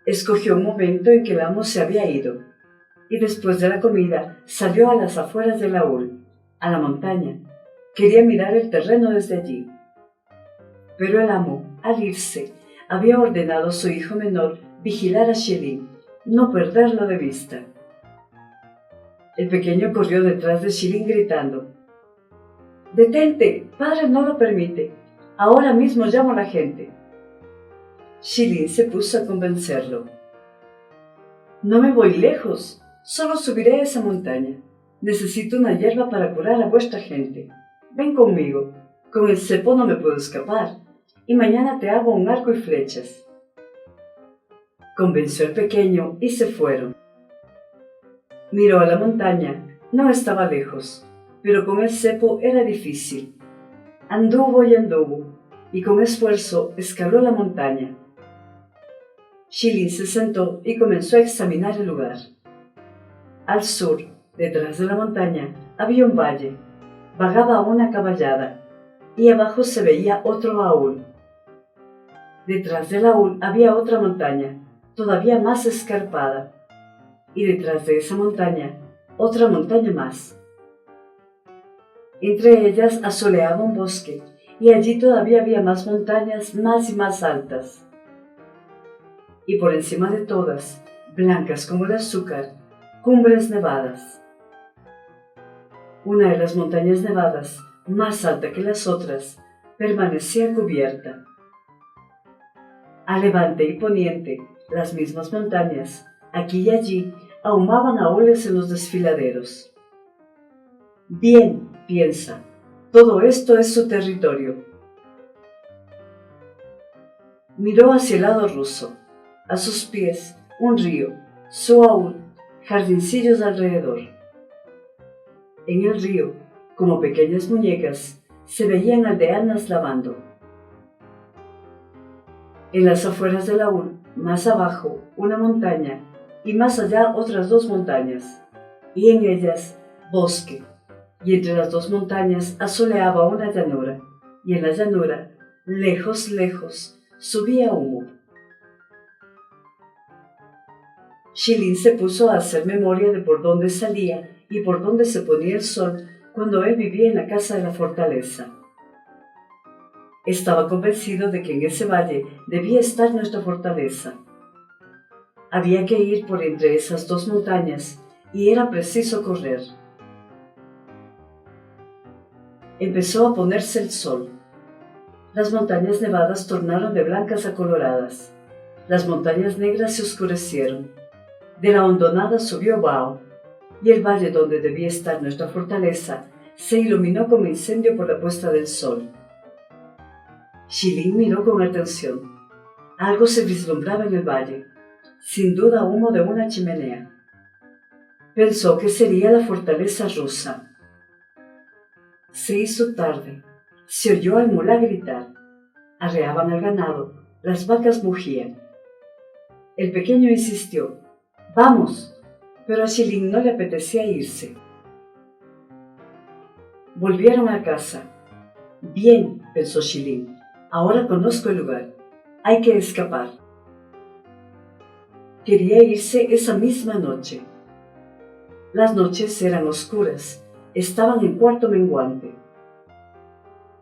Escogió un momento en que el amo se había ido, y después de la comida salió a las afueras del laúd, a la montaña. Quería mirar el terreno desde allí. Pero el amo, al irse, había ordenado a su hijo menor vigilar a Shilin, no perderlo de vista. El pequeño corrió detrás de Shilin gritando: «¡Detente! Padre no lo permite. Ahora mismo llamo a la gente». Shilin se puso a convencerlo. «No me voy lejos, solo subiré a esa montaña. Necesito una hierba para curar a vuestra gente. Ven conmigo, con el cepo no me puedo escapar, y mañana te hago un arco y flechas». Convenció al pequeño y se fueron. Miró a la montaña, no estaba lejos, pero con el cepo era difícil. Anduvo y con esfuerzo escaló la montaña. Shilin se sentó y comenzó a examinar el lugar. Al sur, detrás de la montaña, había un valle. Vagaba una caballada, y abajo se veía otro baúl. Detrás del baúl había otra montaña, todavía más escarpada, y detrás de esa montaña, otra montaña más. Entre ellas asoleaba un bosque, y allí todavía había más montañas más y más altas. Y por encima de todas, blancas como el azúcar, cumbres nevadas. Una de las montañas nevadas, más alta que las otras, permanecía cubierta. A levante y poniente, las mismas montañas, aquí y allí, ahumaban aúles en los desfiladeros. Bien, piensa, todo esto es su territorio. Miró hacia el lado ruso. A sus pies, un río, su aúl, jardincillos alrededor. En el río, como pequeñas muñecas, se veían aldeanas lavando. En las afueras del aúl, más abajo, una montaña, y más allá otras dos montañas, y en ellas, bosque, y entre las dos montañas asoleaba una llanura, y en la llanura, lejos, lejos, subía humo. Shilin se puso a hacer memoria de por dónde salía y por dónde se ponía el sol cuando él vivía en la casa de la fortaleza. Estaba convencido de que en ese valle debía estar nuestra fortaleza. Había que ir por entre esas dos montañas y era preciso correr. Empezó a ponerse el sol. Las montañas nevadas tornaron de blancas a coloradas. Las montañas negras se oscurecieron. De la hondonada subió vaho, y el valle donde debía estar nuestra fortaleza se iluminó como incendio por la puesta del sol. Shilin miró con atención. Algo se vislumbraba en el valle, sin duda humo de una chimenea. Pensó que sería la fortaleza rusa. Se hizo tarde. Se oyó al mulá gritar. Arreaban al ganado. Las vacas mugían. El pequeño insistió: «Vamos», pero a Shilin no le apetecía irse. Volvieron a casa. «Bien», pensó Shilin, «ahora conozco el lugar. Hay que escapar». Quería irse esa misma noche. Las noches eran oscuras, estaban en cuarto menguante.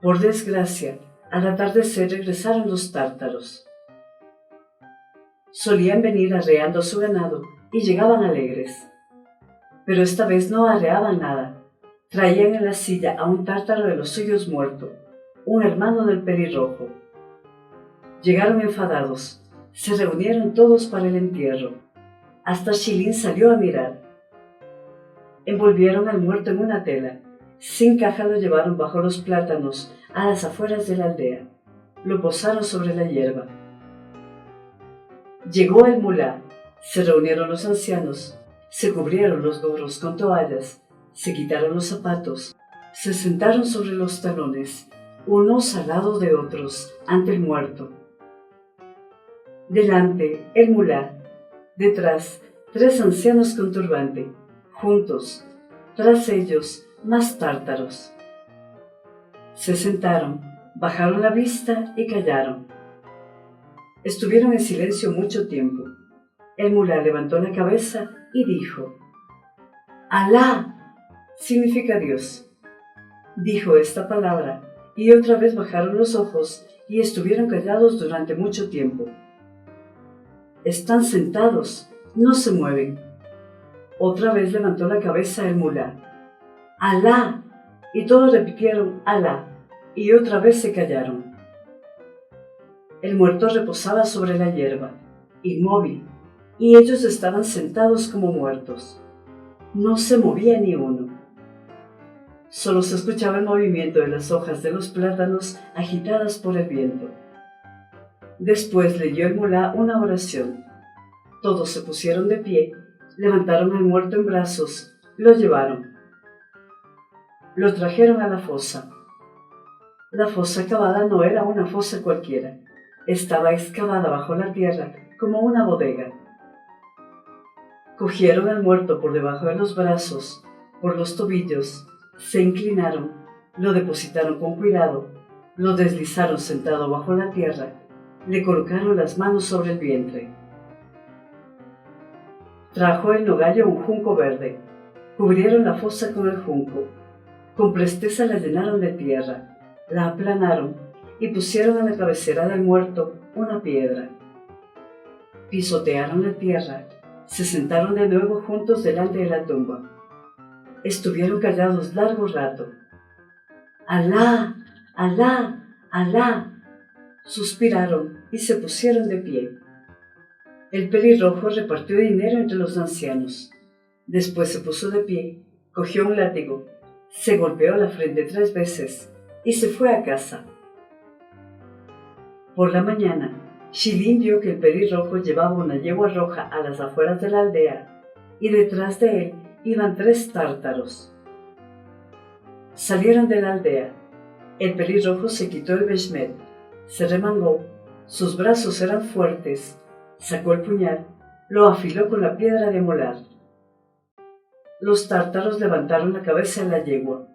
Por desgracia, al atardecer regresaron los tártaros. Solían venir arreando su ganado y llegaban alegres. Pero esta vez no arreaban nada. Traían en la silla a un tártaro de los suyos muerto, un hermano del pelirrojo. Llegaron enfadados, se reunieron todos para el entierro. Hasta Shilin salió a mirar. Envolvieron al muerto en una tela. Sin caja lo llevaron bajo los plátanos a las afueras de la aldea. Lo posaron sobre la hierba. Llegó el mulá. Se reunieron los ancianos. Se cubrieron los gorros con toallas. Se quitaron los zapatos. Se sentaron sobre los talones, unos al lado de otros, ante el muerto. Delante, el mulá. Detrás, 3 ancianos con turbante, juntos. Tras ellos, más tártaros. Se sentaron, bajaron la vista y callaron. Estuvieron en silencio mucho tiempo. El mulá levantó la cabeza y dijo: «Alá significa Dios». Dijo esta palabra y otra vez bajaron los ojos y estuvieron callados durante mucho tiempo. «Están sentados, no se mueven». Otra vez levantó la cabeza el mulá. ¡Alá! Y todos repitieron Alá, y otra vez se callaron. El muerto reposaba sobre la hierba, inmóvil, y ellos estaban sentados como muertos. No se movía ni uno. Solo se escuchaba el movimiento de las hojas de los plátanos agitadas por el viento. Después leyó el mulá una oración. Todos se pusieron de pie, levantaron al muerto en brazos, lo llevaron. Lo trajeron a la fosa. La fosa cavada no era una fosa cualquiera. Estaba excavada bajo la tierra como una bodega. Cogieron al muerto por debajo de los brazos, por los tobillos, se inclinaron, lo depositaron con cuidado, lo deslizaron sentado bajo la tierra, le colocaron las manos sobre el vientre. Trajo el nogallo un junco verde, cubrieron la fosa con el junco, con presteza la llenaron de tierra, la aplanaron y pusieron en la cabecera del muerto una piedra. Pisotearon la tierra, se sentaron de nuevo juntos delante de la tumba. Estuvieron callados largo rato. ¡Alá! ¡Alá! ¡Alá! Suspiraron y se pusieron de pie. El pelirrojo repartió dinero entre los ancianos. Después se puso de pie, cogió un látigo, se golpeó la frente 3 veces y se fue a casa. Por la mañana, Shilin vio que el pelirrojo llevaba una yegua roja a las afueras de la aldea y detrás de él iban 3 tártaros. Salieron de la aldea. El pelirrojo se quitó el beshmet, se remangó, sus brazos eran fuertes, sacó el puñal, lo afiló con la piedra de molar. Los tártaros levantaron la cabeza de la yegua.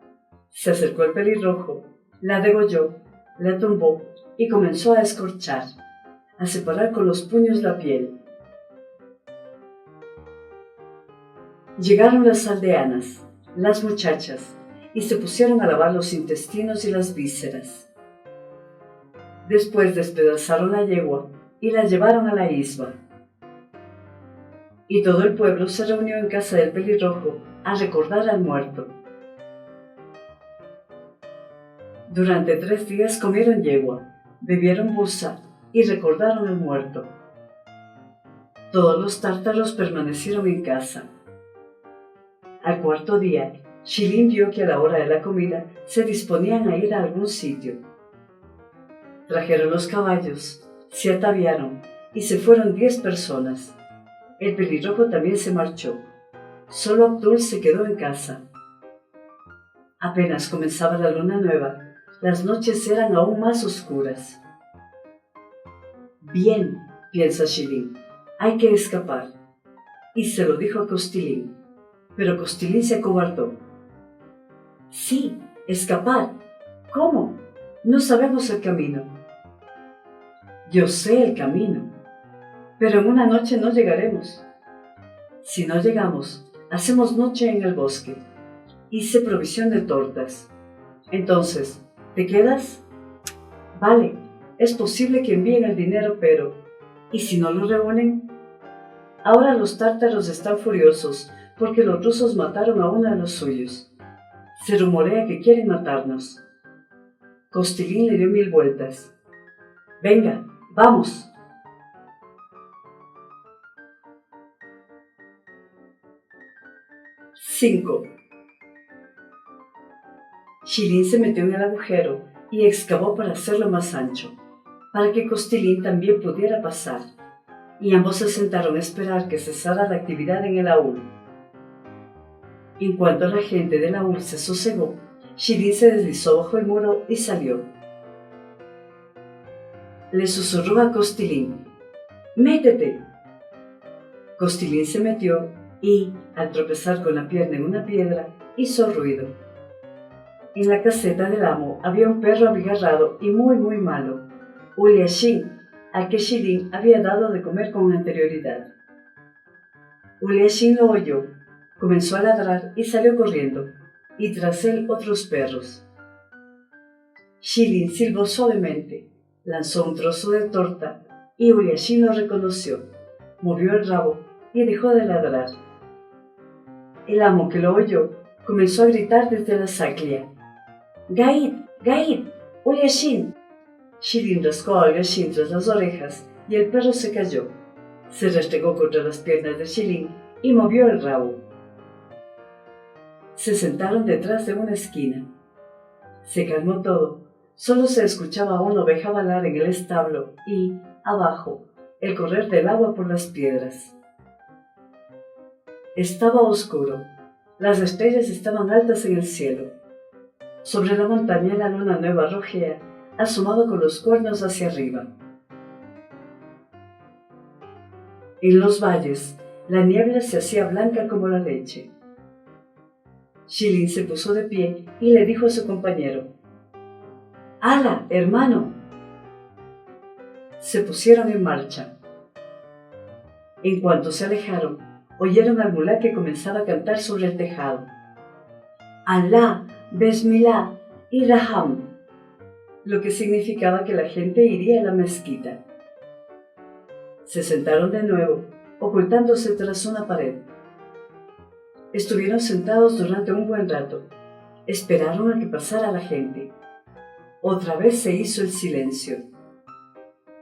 Se acercó el pelirrojo, la degolló, la tumbó y comenzó a escorchar, a separar con los puños la piel. Llegaron las aldeanas, las muchachas, y se pusieron a lavar los intestinos y las vísceras. Después despedazaron la yegua y la llevaron a la isba. Y todo el pueblo se reunió en casa del pelirrojo a recordar al muerto. Durante 3 días comieron yegua, bebieron buza y recordaron al muerto. Todos los tártaros permanecieron en casa. Al 4.º día, Shilin vio que a la hora de la comida se disponían a ir a algún sitio. Trajeron los caballos, se ataviaron y se fueron 10 personas. El pelirrojo también se marchó. Solo Abdul se quedó en casa. Apenas comenzaba la luna nueva, las noches eran aún más oscuras. Bien, piensa Shilin, hay que escapar. Y se lo dijo a Costilín, pero Costilín se acobardó. Sí, escapar. ¿Cómo? No sabemos el camino. Yo sé el camino, pero en una noche no llegaremos. Si no llegamos, hacemos noche en el bosque. Hice provisión de tortas. Entonces, ¿te quedas? Vale, es posible que envíen el dinero, pero ¿y si no lo reúnen? Ahora los tártaros están furiosos porque los rusos mataron a uno de los suyos. Se rumorea que quieren matarnos. Costilín le dio 1000 vueltas. Venga, vamos. ¡5! Shilin se metió en el agujero y excavó para hacerlo más ancho, para que Costilín también pudiera pasar, y ambos se sentaron a esperar que cesara la actividad en el aúl. En cuanto la gente del aúl se sosegó, Shilin se deslizó bajo el muro y salió. Le susurró a Costilín: ¡Métete! Costilín se metió y, al tropezar con la pierna en una piedra, hizo ruido. En la caseta del amo había un perro abigarrado y muy malo, Uliashin, al que Shilin había dado de comer con anterioridad. Uliashin lo oyó, comenzó a ladrar y salió corriendo, y tras él otros perros. Shilin silbó suavemente, lanzó un trozo de torta y Uliashin lo reconoció, movió el rabo y dejó de ladrar. El amo, que lo oyó, comenzó a gritar desde la saclia: «¡Gaid! ¡Gaid! ¡Oye a Shin!». Shilin rascó a Shin tras las orejas y el perro se cayó. Se restregó contra las piernas de Shilin y movió el rabo. Se sentaron detrás de una esquina. Se calmó todo. Solo se escuchaba a una oveja balar en el establo y, abajo, el correr del agua por las piedras. Estaba oscuro. Las estrellas estaban altas en el cielo. Sobre la montaña la luna nueva rojea, asomaba con los cuernos hacia arriba. En los valles, la niebla se hacía blanca como la leche. Shilin se puso de pie y le dijo a su compañero: «¡Hala, hermano!». Se pusieron en marcha. En cuanto se alejaron, oyeron al mulá que comenzaba a cantar sobre el tejado: «Alá, Besmilá y Raham», lo que significaba que la gente iría a la mezquita. Se sentaron de nuevo, ocultándose tras una pared. Estuvieron sentados durante un buen rato. Esperaron a que pasara la gente. Otra vez se hizo el silencio.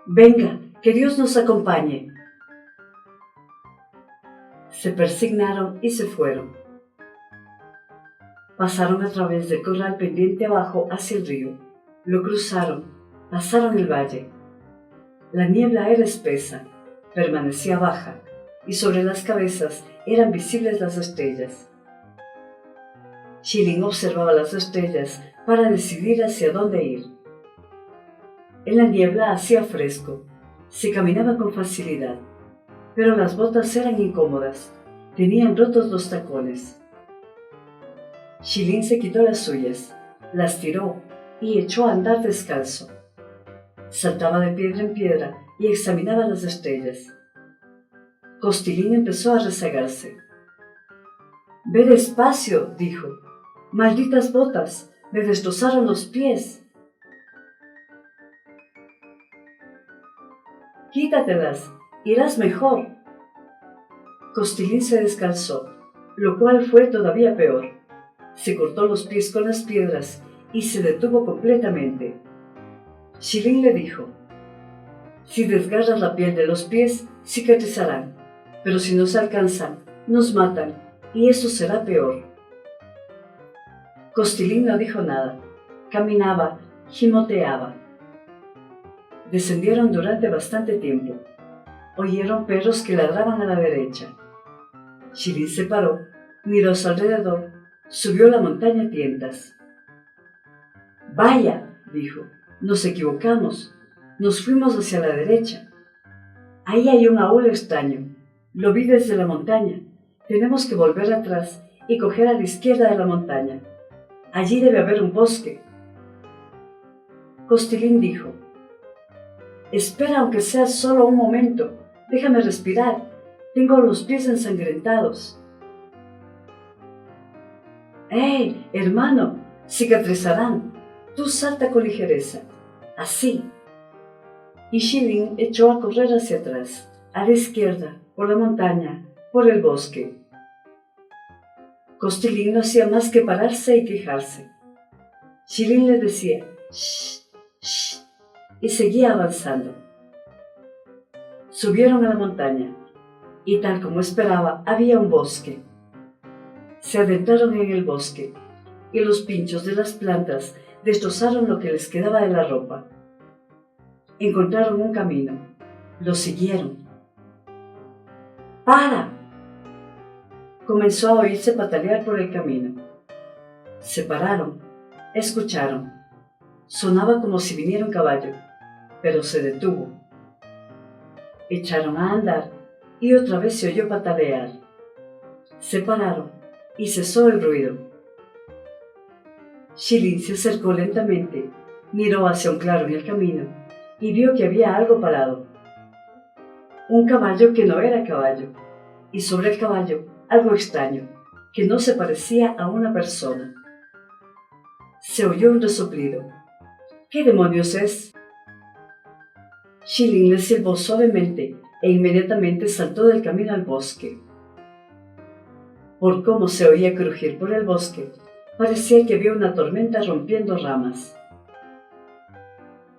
«Venga, que Dios nos acompañe». Se persignaron y se fueron. Pasaron a través del corral pendiente abajo hacia el río. Lo cruzaron, pasaron el valle. La niebla era espesa, permanecía baja, y sobre las cabezas eran visibles las estrellas. Shilin observaba las estrellas para decidir hacia dónde ir. En la niebla hacía fresco, se caminaba con facilidad, pero las botas eran incómodas, tenían rotos los tacones. Shilin se quitó las suyas, las tiró y echó a andar descalzo. Saltaba de piedra en piedra y examinaba las estrellas. Costilín empezó a rezagarse. «Ve despacio», dijo. «Malditas botas, me destrozaron los pies». «Quítatelas, irás mejor». Costilín se descalzó, lo cual fue todavía peor. Se cortó los pies con las piedras y se detuvo completamente. Shilin le dijo: «Si desgarras la piel de los pies, cicatrizarán, pero si nos alcanzan, nos matan, y eso será peor». Costilín no dijo nada. Caminaba, gimoteaba. Descendieron durante bastante tiempo. Oyeron perros que ladraban a la derecha. Shilin se paró, miró a su alrededor, subió la montaña a tientas. «Vaya», dijo, «nos equivocamos. Nos fuimos hacia la derecha. Ahí hay un aúl extraño. Lo vi desde la montaña. Tenemos que volver atrás y coger a la izquierda de la montaña. Allí debe haber un bosque». Costilín dijo: «Espera, aunque sea solo un momento. Déjame respirar. Tengo los pies ensangrentados». «¡Hey, hermano! Cicatrizarán. Tú salta con ligereza. Así». Y Shilin echó a correr hacia atrás, a la izquierda, por la montaña, por el bosque. Costilín no hacía más que pararse y quejarse. Shilin le decía: «Shh, shh», y seguía avanzando. Subieron a la montaña, y tal como esperaba, había un bosque. Se adentraron en el bosque, y los pinchos de las plantas destrozaron lo que les quedaba de la ropa. Encontraron un camino. Lo siguieron. «¡Para!». Comenzó a oírse patalear por el camino. Se pararon. Escucharon. Sonaba como si viniera un caballo, pero se detuvo. Echaron a andar y otra vez se oyó patalear. Se pararon y cesó el ruido. Shilin se acercó lentamente, miró hacia un claro en el camino y vio que había algo parado. Un caballo que no era caballo, y sobre el caballo algo extraño, que no se parecía a una persona. Se oyó un resoplido. «¿Qué demonios es?». Shilin le silbó suavemente e inmediatamente saltó del camino al bosque. Por cómo se oía crujir por el bosque, parecía que había una tormenta rompiendo ramas.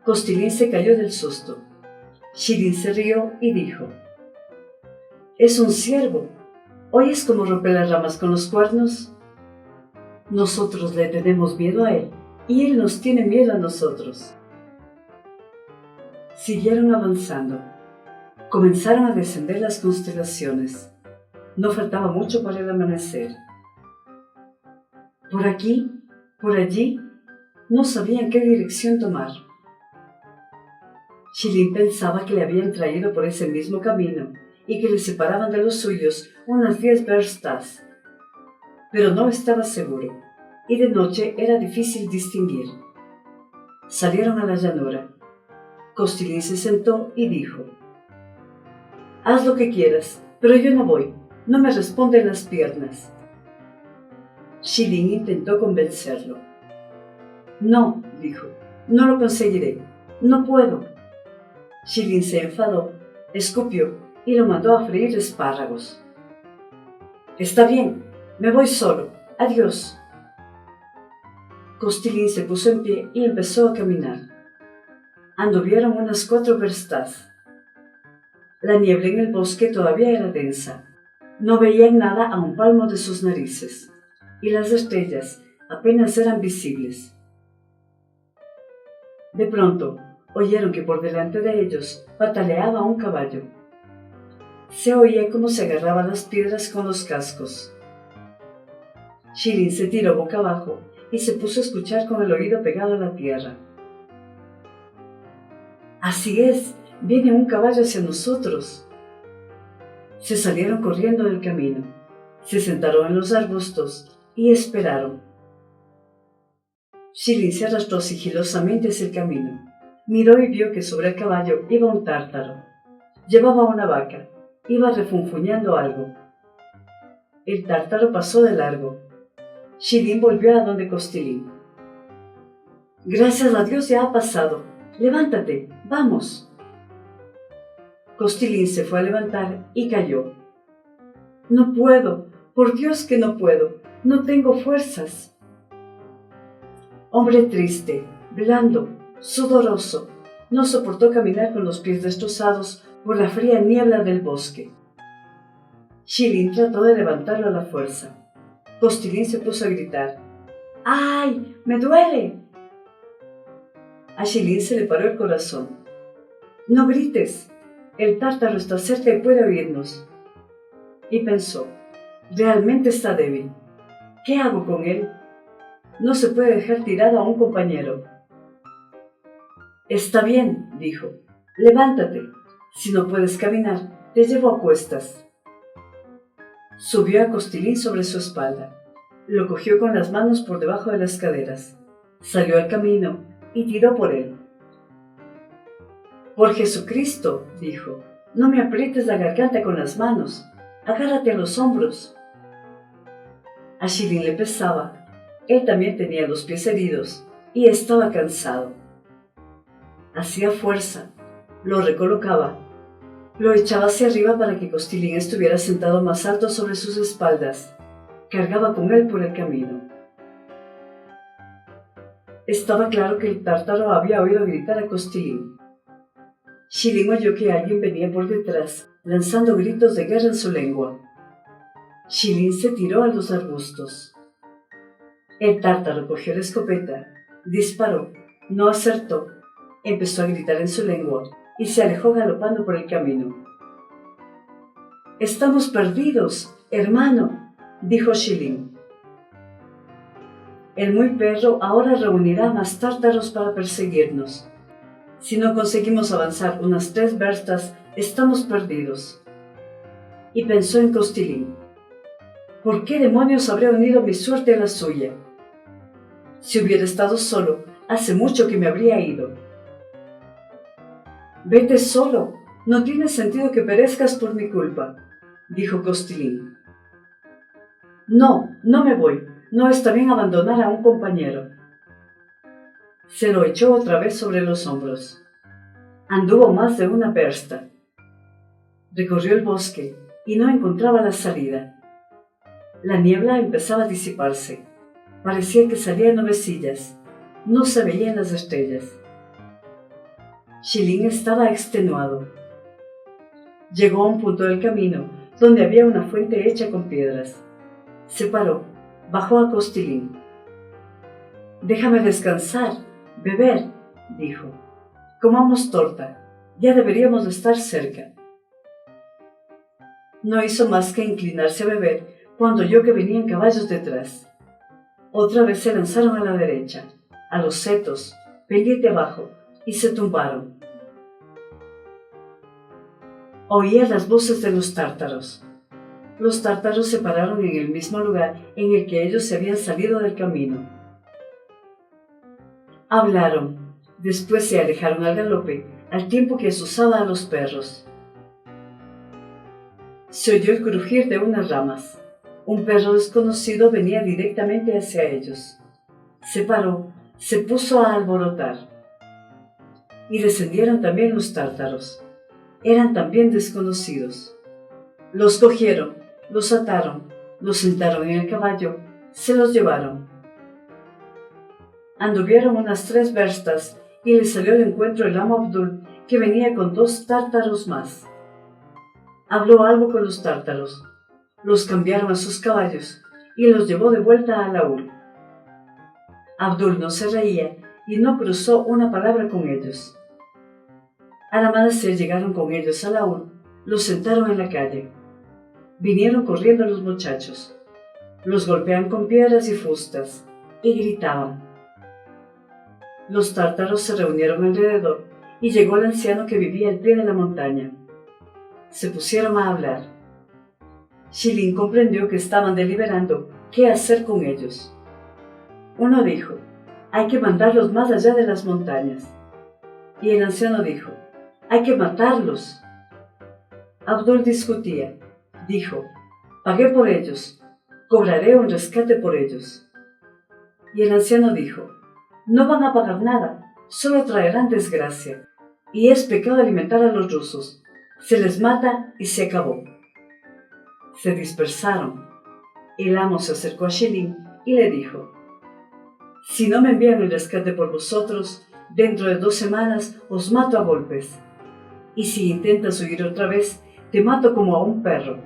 Costilín se cayó del susto. Shilin se rió y dijo: «Es un ciervo. ¿Oyes cómo rompe las ramas con los cuernos? Nosotros le tenemos miedo a él, y él nos tiene miedo a nosotros». Siguieron avanzando. Comenzaron a descender las constelaciones. No faltaba mucho para el amanecer. Por aquí, por allí, no sabían qué dirección tomar. Shilin pensaba que le habían traído por ese mismo camino y que le separaban de los suyos unas 10 verstas, pero no estaba seguro, y de noche era difícil distinguir. Salieron a la llanura. Costilín se sentó y dijo: «Haz lo que quieras, pero yo no voy, no me responden las piernas». Shilin intentó convencerlo. «No», dijo, «no lo conseguiré, no puedo». Shilin se enfadó, escupió y lo mandó a freír espárragos. «Está bien, me voy solo, adiós». Costilín se puso en pie y empezó a caminar. Anduvieron unas 4 verstas. La niebla en el bosque todavía era densa. No veían nada a un palmo de sus narices, y las estrellas apenas eran visibles. De pronto, oyeron que por delante de ellos pataleaba un caballo. Se oía cómo se agarraba las piedras con los cascos. Shilin se tiró boca abajo y se puso a escuchar con el oído pegado a la tierra. «Así es, viene un caballo hacia nosotros». Se salieron corriendo del camino, se sentaron en los arbustos y esperaron. Shilin se arrastró sigilosamente hacia el camino. Miró y vio que sobre el caballo iba un tártaro. Llevaba una vaca, iba refunfuñando algo. El tártaro pasó de largo. Shilin volvió a donde Costilín. «Gracias a Dios ya ha pasado. Levántate, vamos». Costilín se fue a levantar y cayó. «No puedo, por Dios que no puedo, no tengo fuerzas». Hombre triste, blando, sudoroso, no soportó caminar con los pies destrozados por la fría niebla del bosque. Shilin trató de levantarlo a la fuerza. Costilín se puso a gritar: «¡Ay, me duele!». A Shilin se le paró el corazón. «No grites, el tártaro está cerca y puede oírnos». Y pensó: «Realmente está débil. ¿Qué hago con él? No se puede dejar tirado a un compañero». «Está bien», dijo, «levántate. Si no puedes caminar, te llevo a cuestas». Subió a Costilín sobre su espalda. Lo cogió con las manos por debajo de las caderas. Salió al camino y tiró por él. «Por Jesucristo», dijo, «no me aprietes la garganta con las manos. Agárrate a los hombros». A Shilin le pesaba. Él también tenía los pies heridos y estaba cansado. Hacía fuerza, lo recolocaba, lo echaba hacia arriba para que Costilín estuviera sentado más alto sobre sus espaldas. Cargaba con él por el camino. Estaba claro que el tártaro había oído gritar a Costilín. Shilin oyó que alguien venía por detrás, lanzando gritos de guerra en su lengua. Shilin se tiró a los arbustos. El tártaro cogió la escopeta, disparó, no acertó, empezó a gritar en su lengua y se alejó galopando por el camino. «Estamos perdidos, hermano», dijo Shilin. «El muy perro ahora reunirá más tártaros para perseguirnos. Si no conseguimos avanzar unas 3 verstas, estamos perdidos». Y pensó en Costilín. «¿Por qué demonios habría unido mi suerte a la suya? Si hubiera estado solo, hace mucho que me habría ido». «Vete solo, no tiene sentido que perezcas por mi culpa», dijo Costilín. «No, no me voy, no está bien abandonar a un compañero». Se lo echó otra vez sobre los hombros. Anduvo más de 1 versta. Recorrió el bosque y no encontraba la salida. La niebla empezaba a disiparse. Parecía que salían nubecillas. No se veían las estrellas. Shilin estaba extenuado. Llegó a un punto del camino donde había una fuente hecha con piedras. Se paró, bajó a Costilín. «Déjame descansar, beber», dijo. «Comamos torta, ya deberíamos estar cerca». No hizo más que inclinarse a beber cuando oyó que venían caballos detrás. Otra vez se lanzaron a la derecha, a los setos, pendiente abajo, y se tumbaron. Oía las voces de los tártaros. Los tártaros se pararon en el mismo lugar en el que ellos se habían salido del camino. Hablaron, después se alejaron al galope, al tiempo que azuzaba a los perros. Se oyó el crujir de unas ramas. Un perro desconocido venía directamente hacia ellos. Se paró, se puso a alborotar. Y descendieron también los tártaros. Eran también desconocidos. Los cogieron, los ataron, los sentaron en el caballo, se los llevaron. Anduvieron unas 3 verstas y le salió al encuentro el amo Abdul, que venía con 2 tártaros más. Habló algo con los tártaros, los cambiaron a sus caballos y los llevó de vuelta a Laúl. Abdul no se reía y no cruzó una palabra con ellos. Al amanecer llegaron con ellos a Laúl, los sentaron en la calle. Vinieron corriendo los muchachos. Los golpeaban con piedras y fustas y gritaban. Los tártaros se reunieron alrededor y llegó el anciano que vivía al pie de la montaña. Se pusieron a hablar. Shilin comprendió que estaban deliberando qué hacer con ellos. Uno dijo, hay que mandarlos más allá de las montañas. Y el anciano dijo, hay que matarlos. Abdul discutía. Dijo, pagué por ellos, cobraré un rescate por ellos. Y el anciano dijo, no van a pagar nada, solo traerán desgracia. Y es pecado alimentar a los rusos. Se les mata y se acabó. Se dispersaron. El amo se acercó a Shilin y le dijo, si no me envían el rescate por vosotros, dentro de 2 semanas os mato a golpes. Y si intentas huir otra vez, te mato como a un perro.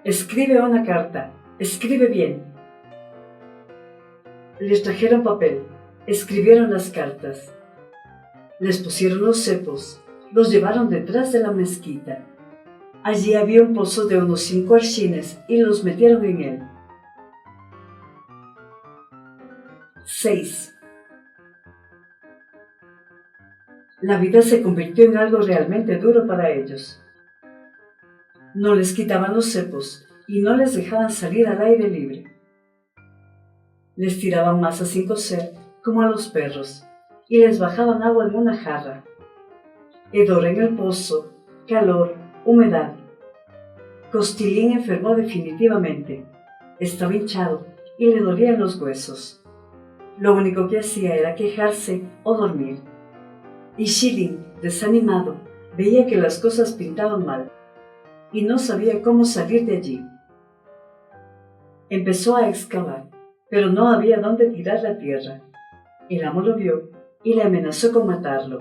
Escribe una carta, escribe bien. Les trajeron papel, escribieron las cartas. Les pusieron los cepos, los llevaron detrás de la mezquita. Allí había un pozo de unos 5 arshines y los metieron en él. 6. La vida se convirtió en algo realmente duro para ellos. No les quitaban los cepos y no les dejaban salir al aire libre. Les tiraban masa sin cocer, como a los perros, y les bajaban agua en una jarra. Hedor en el pozo, calor, humedad. Costilín enfermó definitivamente. Estaba hinchado y le dolían los huesos. Lo único que hacía era quejarse o dormir. Y Shilin, desanimado, veía que las cosas pintaban mal y no sabía cómo salir de allí. Empezó a excavar, pero no había dónde tirar la tierra. El amo lo vio y le amenazó con matarlo.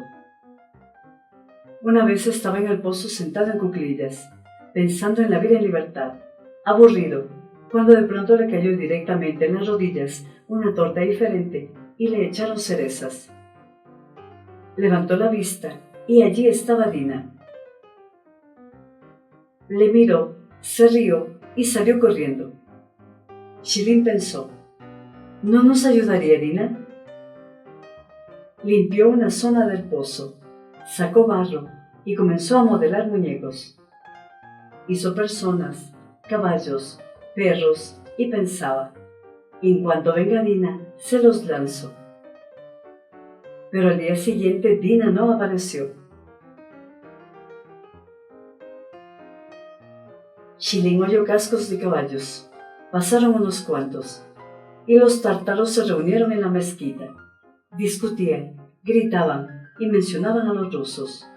Una vez estaba en el pozo sentado en cuclillas, pensando en la vida en libertad, aburrido, cuando de pronto le cayó directamente en las rodillas una torta diferente y le echaron cerezas. Levantó la vista y allí estaba Dina. Le miró, se rió y salió corriendo. Shilin pensó, ¿no nos ayudaría Dina? Limpió una zona del pozo, sacó barro y comenzó a modelar muñecos. Hizo personas, caballos, perros y pensaba, en cuanto venga Dina, se los lanzo. Pero al día siguiente Dina no apareció. Shilin oyó cascos de caballos. Pasaron unos cuantos, y los tártaros se reunieron en la mezquita. Discutían, gritaban y mencionaban a los rusos.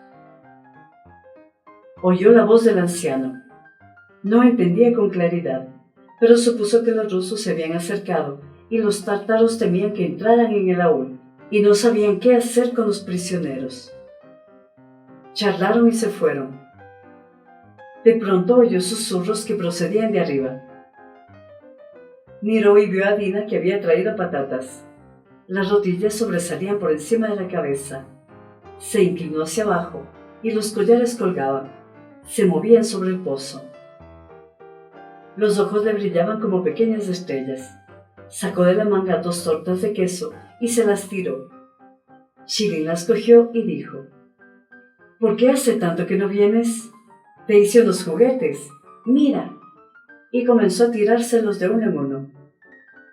Oyó la voz del anciano. No entendía con claridad, pero supuso que los rusos se habían acercado y los tártaros temían que entraran en el aúl y no sabían qué hacer con los prisioneros. Charlaron y se fueron. De pronto oyó susurros que procedían de arriba. Miró y vio a Dina, que había traído patatas. Las rodillas sobresalían por encima de la cabeza. Se inclinó hacia abajo y los collares colgaban. Se movían sobre el pozo. Los ojos le brillaban como pequeñas estrellas. Sacó de la manga 2 tortas de queso y se las tiró. Shilin las cogió y dijo: ¿Por qué hace tanto que no vienes? Te hice unos juguetes. Mira. Y comenzó a tirárselos de uno en uno.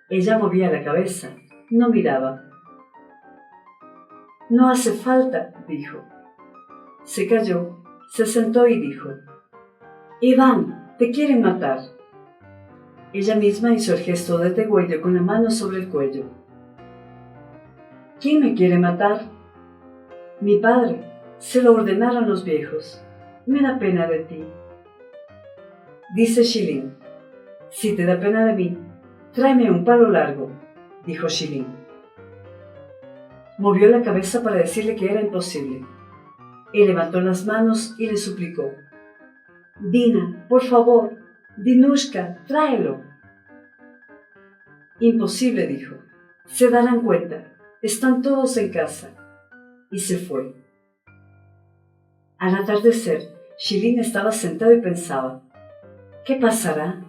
Ella movía la cabeza, no miraba. No hace falta, dijo. Se calló, se sentó y dijo: Iván, te quieren matar. Ella misma hizo el gesto de degüello con la mano sobre el cuello. ¿Quién me quiere matar? Mi padre. Se lo ordenaron los viejos. Me da pena de ti. Dice Shilin: Si te da pena de mí, tráeme un palo largo, dijo Shilin. Movió la cabeza para decirle que era imposible. Él levantó las manos y le suplicó: Dina, por favor, Dinushka, tráelo. Imposible, dijo. Se darán cuenta. Están todos en casa. Y se fue. Al atardecer, Shilin estaba sentado y pensaba: ¿qué pasará?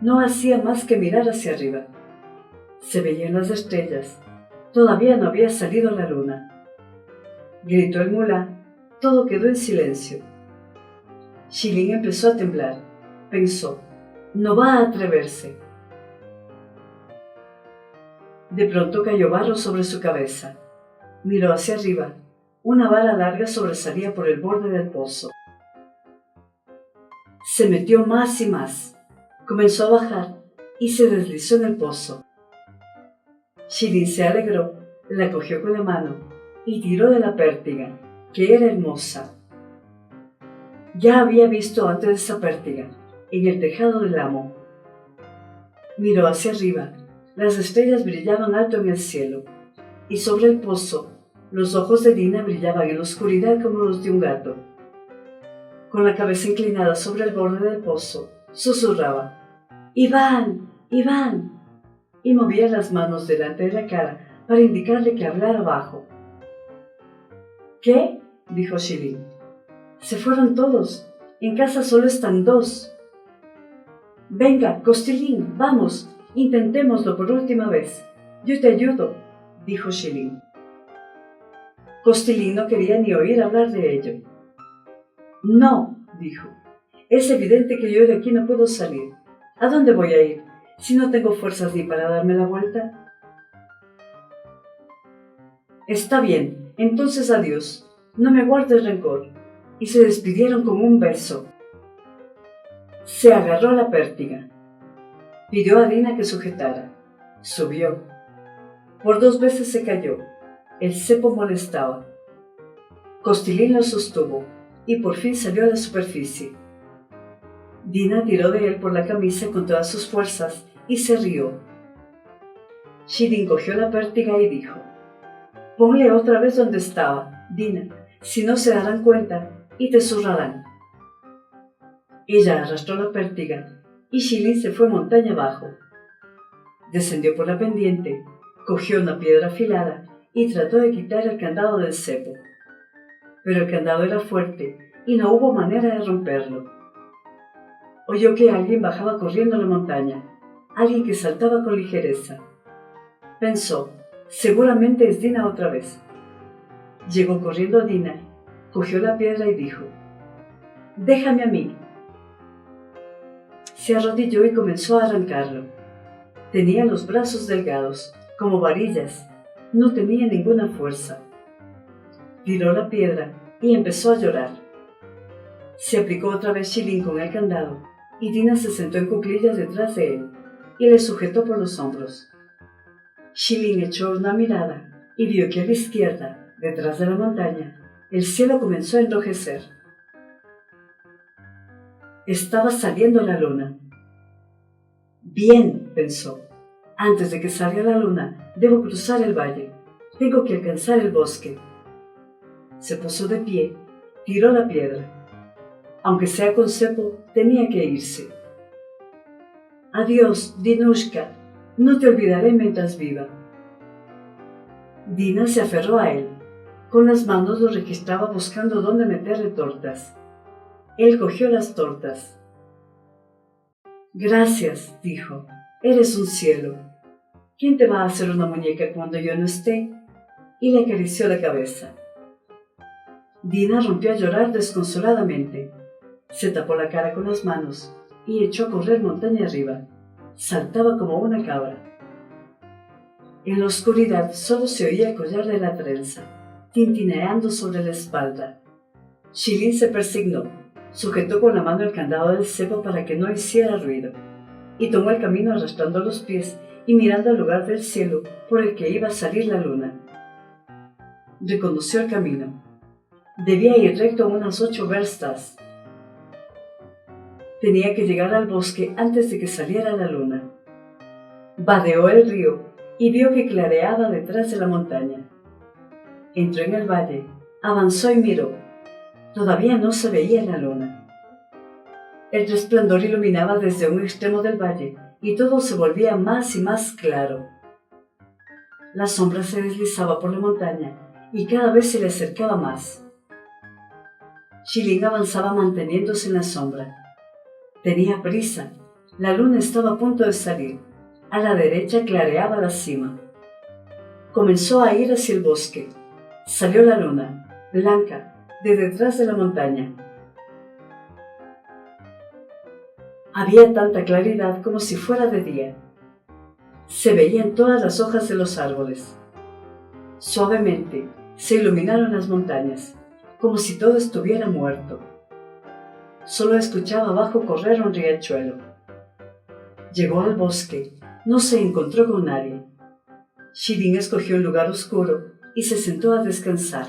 No hacía más que mirar hacia arriba. Se veían las estrellas. Todavía no había salido la luna. Gritó el mulá. Todo quedó en silencio. Shilin empezó a temblar. Pensó: no va a atreverse. De pronto cayó barro sobre su cabeza. Miró hacia arriba. Una vara larga sobresalía por el borde del pozo. Se metió más y más. Comenzó a bajar y se deslizó en el pozo. Shilin se alegró, la cogió con la mano y tiró de la pértiga, que era hermosa. Ya había visto antes esa pértiga, en el tejado del amo. Miró hacia arriba. Las estrellas brillaban alto en el cielo, y sobre el pozo los ojos de Dina brillaban en la oscuridad como los de un gato. Con la cabeza inclinada sobre el borde del pozo, susurraba: ¡Iván! ¡Iván! Y movía las manos delante de la cara para indicarle que hablara bajo. ¿Qué? Dijo Shilin. Se fueron todos. En casa solo están 2. Venga, Costilín, vamos, intentémoslo por última vez. Yo te ayudo, dijo Shilin. Costilín no quería ni oír hablar de ello. No, dijo. Es evidente que yo de aquí no puedo salir. ¿A dónde voy a ir, si no tengo fuerzas ni para darme la vuelta? Está bien, entonces adiós. No me guardes rencor. Y se despidieron con un beso. Se agarró a la pértiga. Pidió a Dina que sujetara. Subió. Por 2 veces se cayó. El cepo molestaba. Costilín lo sostuvo y por fin salió a la superficie. Dina tiró de él por la camisa con todas sus fuerzas y se rió. Shilin cogió la pértiga y dijo: ponle otra vez donde estaba, Dina, si no se darán cuenta y te zurrarán. Ella arrastró la pértiga y Shilin se fue montaña abajo. Descendió por la pendiente, cogió una piedra afilada y trató de quitar el candado del cepo. Pero el candado era fuerte y no hubo manera de romperlo. Oyó que alguien bajaba corriendo la montaña, alguien que saltaba con ligereza. Pensó: seguramente es Dina otra vez. Llegó corriendo a Dina, cogió la piedra y dijo: déjame a mí. Se arrodilló y comenzó a arrancarlo. Tenía los brazos delgados, como varillas, no tenía ninguna fuerza. Tiró la piedra y empezó a llorar. Se aplicó otra vez Shilin con el candado y Dina se sentó en cuclillas detrás de él y le sujetó por los hombros. Shilin echó una mirada y vio que a la izquierda, detrás de la montaña, el cielo comenzó a enrojecer. Estaba saliendo la luna. Bien, pensó. Antes de que salga la luna, debo cruzar el valle. Tengo que alcanzar el bosque. Se puso de pie, tiró la piedra. Aunque sea con cepo, tenía que irse. Adiós, Dinushka. No te olvidaré mientras viva. Dina se aferró a él. Con las manos lo registraba buscando dónde meterle tortas. Él cogió las tortas. Gracias, dijo. Eres un cielo. ¿Quién te va a hacer una muñeca cuando yo no esté? Y le acarició la cabeza. Dina rompió a llorar desconsoladamente. Se tapó la cara con las manos y echó a correr montaña arriba. Saltaba como una cabra. En la oscuridad solo se oía el collar de la trenza, tintineando sobre la espalda. Shilin se persignó, sujetó con la mano el candado del cepo para que no hiciera ruido, y tomó el camino arrastrando los pies y mirando al lugar del cielo por el que iba a salir la luna. Reconoció el camino. Debía ir recto a unas 8 verstas. Tenía que llegar al bosque antes de que saliera la luna. Vadeó el río y vio que clareaba detrás de la montaña. Entró en el valle, avanzó y miró. Todavía no se veía la luna. El resplandor iluminaba desde un extremo del valle y todo se volvía más y más claro. La sombra se deslizaba por la montaña y cada vez se le acercaba más. Shilin avanzaba manteniéndose en la sombra. Tenía prisa. La luna estaba a punto de salir. A la derecha clareaba la cima. Comenzó a ir hacia el bosque. Salió la luna, blanca, de detrás de la montaña. Había tanta claridad como si fuera de día. Se veían todas las hojas de los árboles. Suavemente se iluminaron las montañas, como si todo estuviera muerto. Solo escuchaba abajo correr un riachuelo. Llegó al bosque. No se encontró con nadie. Shilin escogió un lugar oscuro y se sentó a descansar.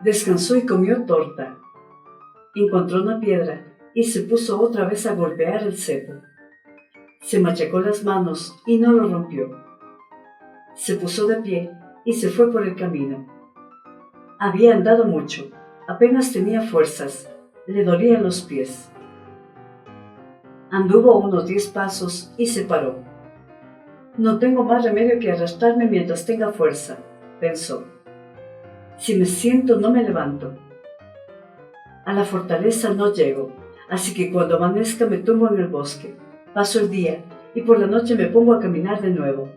Descansó y comió torta. Encontró una piedra y se puso otra vez a golpear el cepo. Se machacó las manos y no lo rompió. Se puso de pie y se fue por el camino. Había andado mucho, apenas tenía fuerzas, le dolían los pies. Anduvo unos 10 pasos y se paró. No tengo más remedio que arrastrarme mientras tenga fuerza, pensó. Si me siento no me levanto. A la fortaleza no llego, así que cuando amanezca me tumbo en el bosque, paso el día y por la noche me pongo a caminar de nuevo.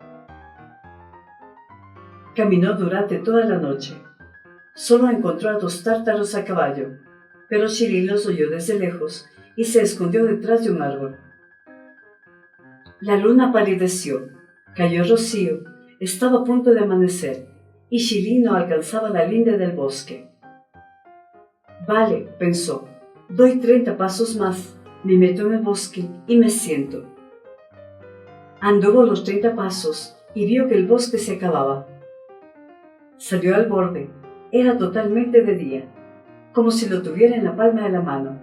Caminó durante toda la noche. Solo encontró a 2 tártaros a caballo, pero Shilin los oyó desde lejos y se escondió detrás de un árbol. La luna palideció, cayó rocío, estaba a punto de amanecer y Shilin no alcanzaba la linde del bosque. Vale, pensó, doy 30 pasos más, me meto en el bosque y me siento. Anduvo los 30 pasos y vio que el bosque se acababa. Salió al borde, era totalmente de día, como si lo tuviera en la palma de la mano.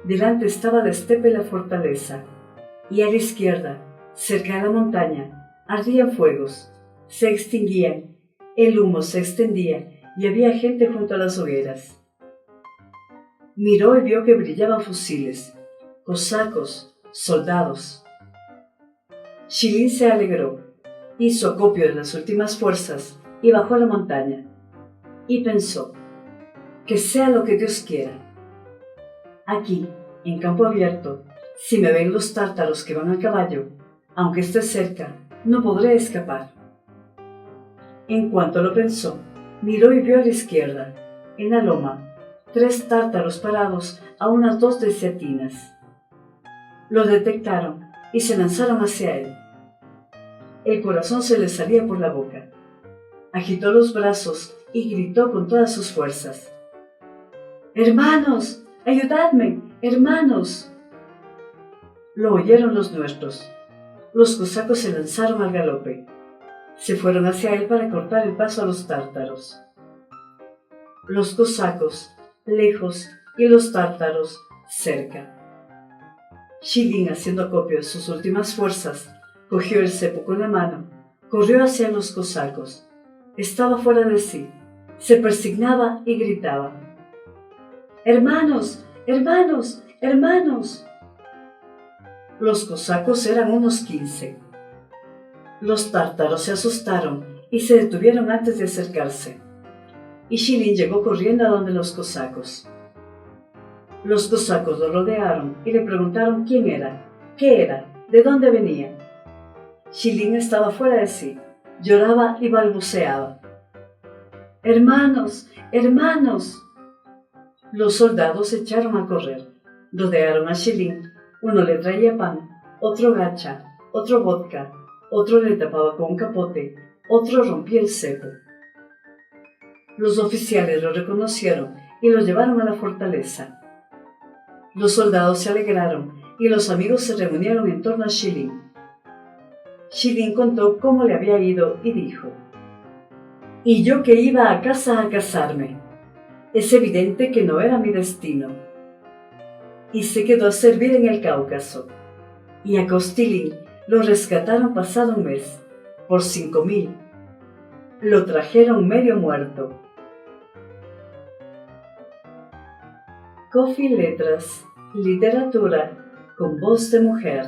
Delante estaba la estepa y la fortaleza, y a la izquierda, cerca de la montaña, ardían fuegos, se extinguían, el humo se extendía y había gente junto a las hogueras. Miró y vio que brillaban fusiles, cosacos, soldados. Shilin se alegró, hizo acopio de las últimas fuerzas y bajó a la montaña. Y pensó, que sea lo que Dios quiera. Aquí, en campo abierto, si me ven los tártaros que van a caballo, aunque esté cerca, no podré escapar. En cuanto lo pensó, miró y vio a la izquierda, en la loma, 3 tártaros parados a unas 2 desetinas. Lo detectaron y se lanzaron hacia él. El corazón se le salía por la boca. Agitó los brazos y gritó con todas sus fuerzas. ¡Hermanos! ¡Ayudadme! ¡Hermanos! Lo oyeron los nuestros. Los cosacos se lanzaron al galope. Se fueron hacia él para cortar el paso a los tártaros. Los cosacos, lejos, y los tártaros, cerca. Shilin, haciendo acopio de sus últimas fuerzas, cogió el cepo con la mano, corrió hacia los cosacos. Estaba fuera de sí, se persignaba y gritaba: ¡Hermanos! ¡Hermanos! ¡Hermanos! Los cosacos eran unos 15. Los tártaros se asustaron y se detuvieron antes de acercarse, y Shilin llegó corriendo a donde los cosacos. Los cosacos lo rodearon y le preguntaron quién era, qué era, de dónde venía. Shilin estaba fuera de sí, lloraba y balbuceaba: ¡Hermanos! ¡Hermanos! Los soldados se echaron a correr, rodearon a Shilin. Uno le traía pan, otro gacha, otro vodka, otro le tapaba con un capote, otro rompía el cepo. Los oficiales lo reconocieron y lo llevaron a la fortaleza. Los soldados se alegraron y los amigos se reunieron en torno a Shilin. Shilin contó cómo le había ido y dijo: «Y yo que iba a casa a casarme. Es evidente que no era mi destino». Y se quedó a servir en el Cáucaso. Y a Kostilin lo rescataron pasado un mes, por 5.000. Lo trajeron medio muerto. Coffee Letras, literatura con voz de mujer.